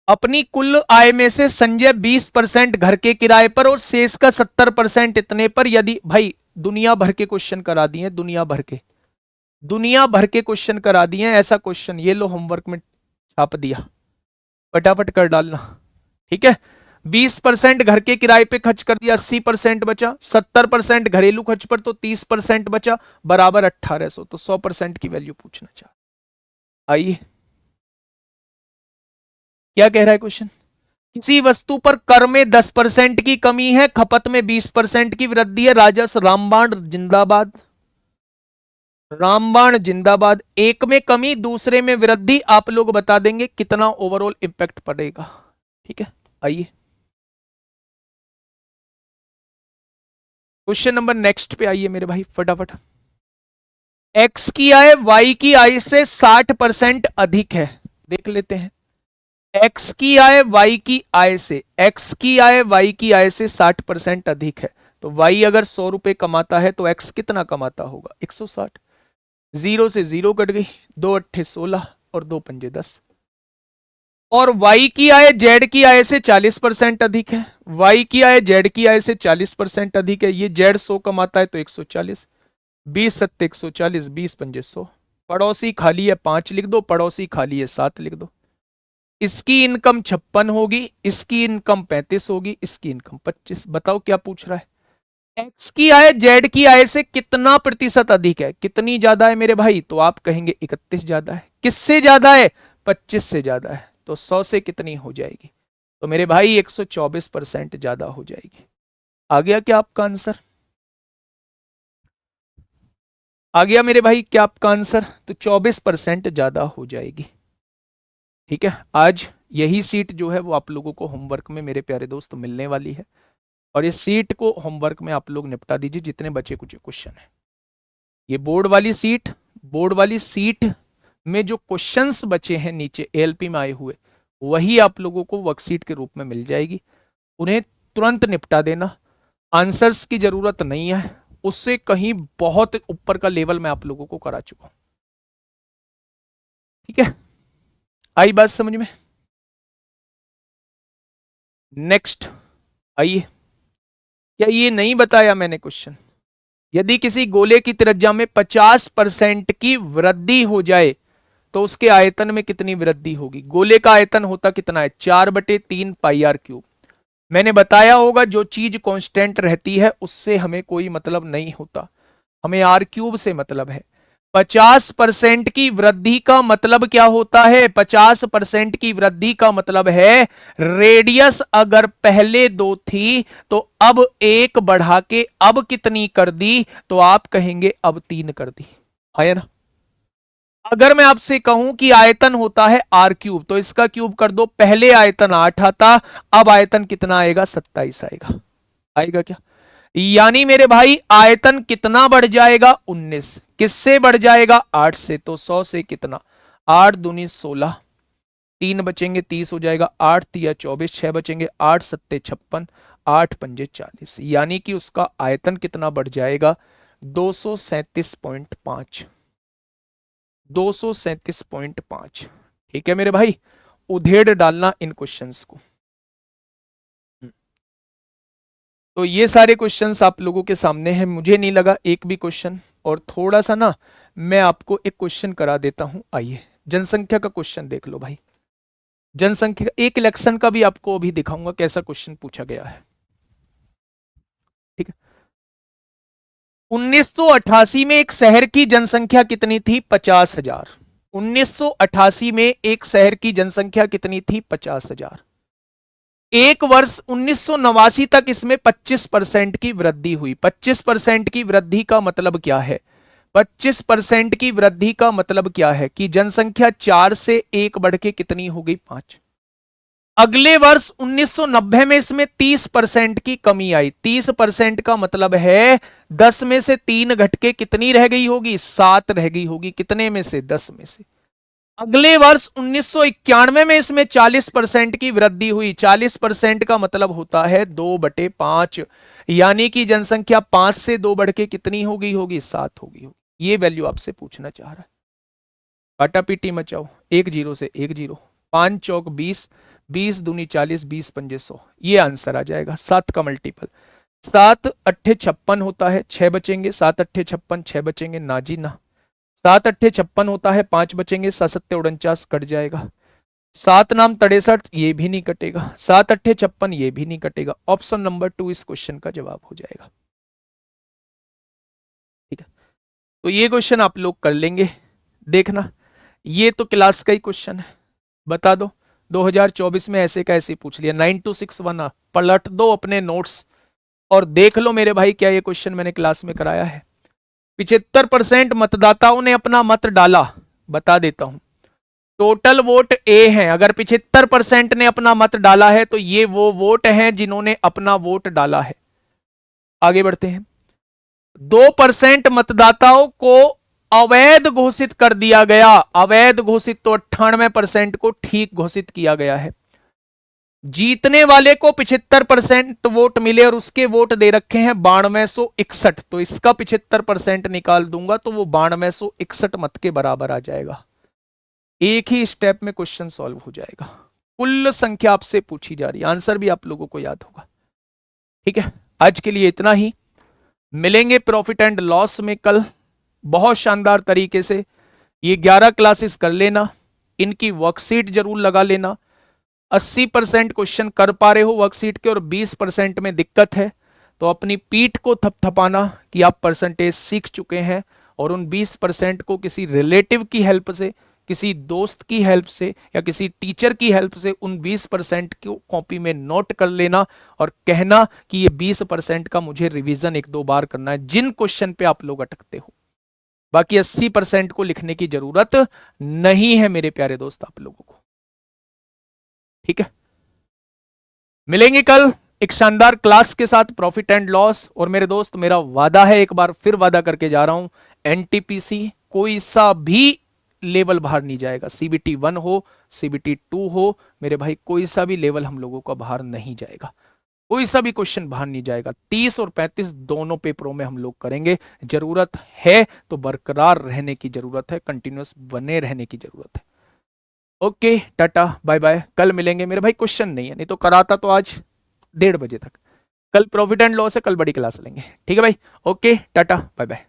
अपनी कुल आय में से संजय 20% घर के किराए पर और शेष का 70% इतने पर, यदि भाई दुनिया भर के क्वेश्चन करा दिए, दुनिया भर के क्वेश्चन करा दिए, ऐसा क्वेश्चन ये लो होमवर्क में छाप दिया, फटाफट कर डालना। ठीक है, 20% घर के किराए पे खर्च कर दिया, 80% बचा, 70% घरेलू खर्च पर तो 30% बचा, बराबर 1800, तो 100% की वैल्यू पूछना चाह। आइए, क्या कह रहा है क्वेश्चन? किसी वस्तु पर कर में 10% की कमी है, खपत में 20% की वृद्धि है, राजस्व रामबाण जिंदाबाद, रामबाण जिंदाबाद। एक में कमी, दूसरे में वृद्धि, आप लोग बता देंगे कितना ओवरऑल इंपैक्ट पड़ेगा। ठीक है, आइए क्वेश्चन नंबर नेक्स्ट पे आइए मेरे भाई फटाफट। एक्स की आय वाई की आय से 60% अधिक है, देख लेते हैं। एक्स की आय वाई की आय से, एक्स की आय वाई की आय से 60% अधिक है, तो वाई अगर 100 रुपए कमाता है तो एक्स कितना कमाता होगा? 160। जीरो से जीरो कट गई, 2 अट्ठे 16 और 2 पंजे 10। और वाई की आय जेड की आय से 40% अधिक है, वाई की आय जेड की आय से 40% अधिक है। ये जेड 100 कमाता है तो 140, 20 सत्ते 140, 20 पंजे 100। पड़ोसी खाली है 5 लिख दो, पड़ोसी खाली है 7 लिख दो। इसकी इनकम 56 होगी, इसकी इनकम 35 होगी, इसकी इनकम 25। बताओ क्या पूछ रहा है? एक्स की आय जेड की आय से कितना प्रतिशत अधिक है, कितनी ज्यादा है मेरे भाई? तो आप कहेंगे 31 ज्यादा है। किससे ज्यादा है? 25 से ज्यादा है। तो 100 से कितनी हो जाएगी? तो मेरे भाई 124% ज्यादा हो जाएगी। आ गया क्या आपका आंसर? आ गया मेरे भाई क्या आपका आंसर? तो 24% ज्यादा हो जाएगी। ठीक है, आज यही सीट जो है वो आप लोगों को होमवर्क में मेरे प्यारे दोस्त मिलने वाली है, और ये सीट को होमवर्क में आप लोग निपटा दीजिए जितने बचे कुछ क्वेश्चन है। ये बोर्ड वाली सीट में जो क्वेश्चंस बचे हैं नीचे एएलपी में आए हुए, वही आप लोगों को वर्कशीट के रूप में मिल जाएगी। उन्हें तुरंत निपटा देना, आंसर्स की जरूरत नहीं है, उससे कहीं बहुत ऊपर का लेवल मैं आप लोगों को करा चुका हूं। ठीक है, आई बात समझ में? नेक्स्ट आइए, क्या ये नहीं बताया मैंने क्वेश्चन? यदि किसी गोले की त्रिज्या में 50% की वृद्धि हो जाए तो उसके आयतन में कितनी वृद्धि होगी? गोले का आयतन होता कितना है? 4/3 पाई आर क्यूब। मैंने बताया होगा जो चीज कांस्टेंट रहती है उससे हमें कोई मतलब नहीं होता, हमें आर क्यूब से मतलब है। 50% की वृद्धि का मतलब क्या होता है? 50% की वृद्धि का मतलब है रेडियस अगर पहले 2 थी तो अब 1 बढ़ा के अब कितनी कर दी? तो आप कहेंगे अब 3 कर दी, है ना? अगर मैं आपसे कहूं कि आयतन होता है आर क्यूब, तो इसका क्यूब कर दो, पहले आयतन 8 आता, अब आयतन कितना आएगा? 27 आएगा। आएगा क्या? यानी मेरे भाई आयतन कितना बढ़ जाएगा? 19। किससे बढ़ जाएगा? 8 से। तो 100 से कितना? 8 दूनी 16, 3 बचेंगे 30 हो जाएगा, 8 तिया 24, 6 बचेंगे, 8 सत्ते 56, 8 पंजे 40, यानी कि उसका आयतन कितना बढ़ जाएगा? 237.5, 237.5। ठीक है मेरे भाई, उधेड़ डालना इन क्वेश्चंस को। तो ये सारे क्वेश्चंस आप लोगों के सामने हैं, मुझे नहीं लगा एक भी क्वेश्चन, और थोड़ा सा ना मैं आपको एक क्वेश्चन करा देता हूं। आइए, जनसंख्या का क्वेश्चन देख लो भाई। जनसंख्या एक इलेक्शन का भी आपको अभी दिखाऊंगा कैसा क्वेश्चन पूछा गया है। ठीक है, 1988 में एक शहर की जनसंख्या कितनी थी? 50,000। 1988 में एक शहर की जनसंख्या कितनी थी? 50,000। एक वर्ष 1989 तक इसमें 25% की वृद्धि हुई। 25% की वृद्धि का मतलब क्या है? 25% की वृद्धि का मतलब क्या है कि जनसंख्या 4 से 1 बढ़ के कितनी हो गई? 5। अगले वर्ष 1990 में इसमें 30% की कमी आई। 30% का मतलब है 10 में से 3 घट के कितनी रह गई होगी? 7 रह गई होगी। कितने में से? 10 में से। अगले वर्ष 1991 में इसमें 40% की वृद्धि हुई। 40% का मतलब होता है 2/5, यानी कि जनसंख्या 5 से 2 बढ़ के कितनी हो गई होगी? 7 हो गई होगी। ये वैल्यू आपसे पूछना चाह रहा है। काटा पीटी मचाओ, 1 0 से 1 0, 5 चौक 20, 20 दूनी 40, 20 पंजे 100, ये आंसर आ जाएगा। 7 का मल्टीपल 7 अट्ठे 56 होता है, 6 बचेंगे, 7 अट्ठे 56, 6 बचेंगे, ना जी ना। 7 अट्ठे 56 होता है, 5 बचेंगे, 7 सत्ते 49 कट जाएगा। 7 नाम 63, ये भी नहीं कटेगा। 7 अट्ठे 56, ये भी नहीं कटेगा। ऑप्शन नंबर 2 इस क्वेश्चन का जवाब हो जाएगा। ठीक है, तो ये क्वेश्चन आप लोग कर लेंगे। देखना, ये तो क्लास का ही क्वेश्चन है, बता दो 2024 में ऐसे का ऐसे पूछ लिया। 9261 पलट दो अपने नोट्स और देख लो मेरे भाई क्या ये क्वेश्चन मैंने क्लास में कराया है। 75% मतदाताओं ने अपना मत डाला, बता देता हूं। टोटल वोट ए है, अगर 75% ने अपना मत डाला है तो ये वो वोट हैं जिन्होंने अपना वोट डाला है। आगे बढ़ते हैं। 2% मतदाताओं को अवैध घोषित कर दिया गया। अवैध घोषित तो 98% को ठीक घोषित किया गया है। जीतने वाले को 75% वोट मिले और उसके वोट दे रखे हैं 9261, तो इसका 75% निकाल दूंगा तो वो 9261 मत के बराबर आ जाएगा। एक ही स्टेप में क्वेश्चन सॉल्व हो जाएगा। कुल संख्या आपसे पूछी जा रही है, आंसर भी आप लोगों को याद होगा। ठीक है, आज के लिए इतना ही। मिलेंगे प्रॉफिट एंड लॉस में कल बहुत शानदार तरीके से। ये 11 क्लासेस कर लेना, इनकी वर्कशीट जरूर लगा लेना। 80% क्वेश्चन कर पा रहे हो वर्कशीट के और 20% में दिक्कत है, तो अपनी पीठ को थपथपाना कि आप परसेंटेज सीख चुके हैं, और उन 20% को किसी रिलेटिव की हेल्प से, किसी दोस्त की हेल्प से या किसी टीचर की हेल्प से उन 20% को कॉपी में नोट कर लेना और कहना कि ये 20% का मुझे रिवीजन 1-2 बार करना है जिन क्वेश्चन पे आप लोग अटकते हो। बाकी 80% को लिखने की जरूरत नहीं है मेरे प्यारे दोस्त आप लोगों को। ठीक है, मिलेंगे कल एक शानदार क्लास के साथ, प्रॉफिट एंड लॉस। और मेरे दोस्त, मेरा वादा है, एक बार फिर वादा करके जा रहा हूं, एनटीपीसी कोई सा भी लेवल बाहर नहीं जाएगा, सीबीटी 1 हो, सीबीटी 2 हो, मेरे भाई कोई सा भी लेवल हम लोगों का बाहर नहीं जाएगा, कोई सा भी क्वेश्चन बाहर नहीं जाएगा। 30 और 35 दोनों पेपरों में हम लोग करेंगे। जरूरत है तो बरकरार रहने की जरूरत है, कंटिन्यूअस बने रहने की जरूरत है। ओके, टाटा बाय बाय, कल मिलेंगे मेरे भाई। क्वेश्चन नहीं है, नहीं तो कराता तो आज 1:30 बजे तक। कल प्रॉफिट एंड लॉस है, कल बड़ी क्लास लेंगे, ठीक है भाई। Okay, tata bye bye.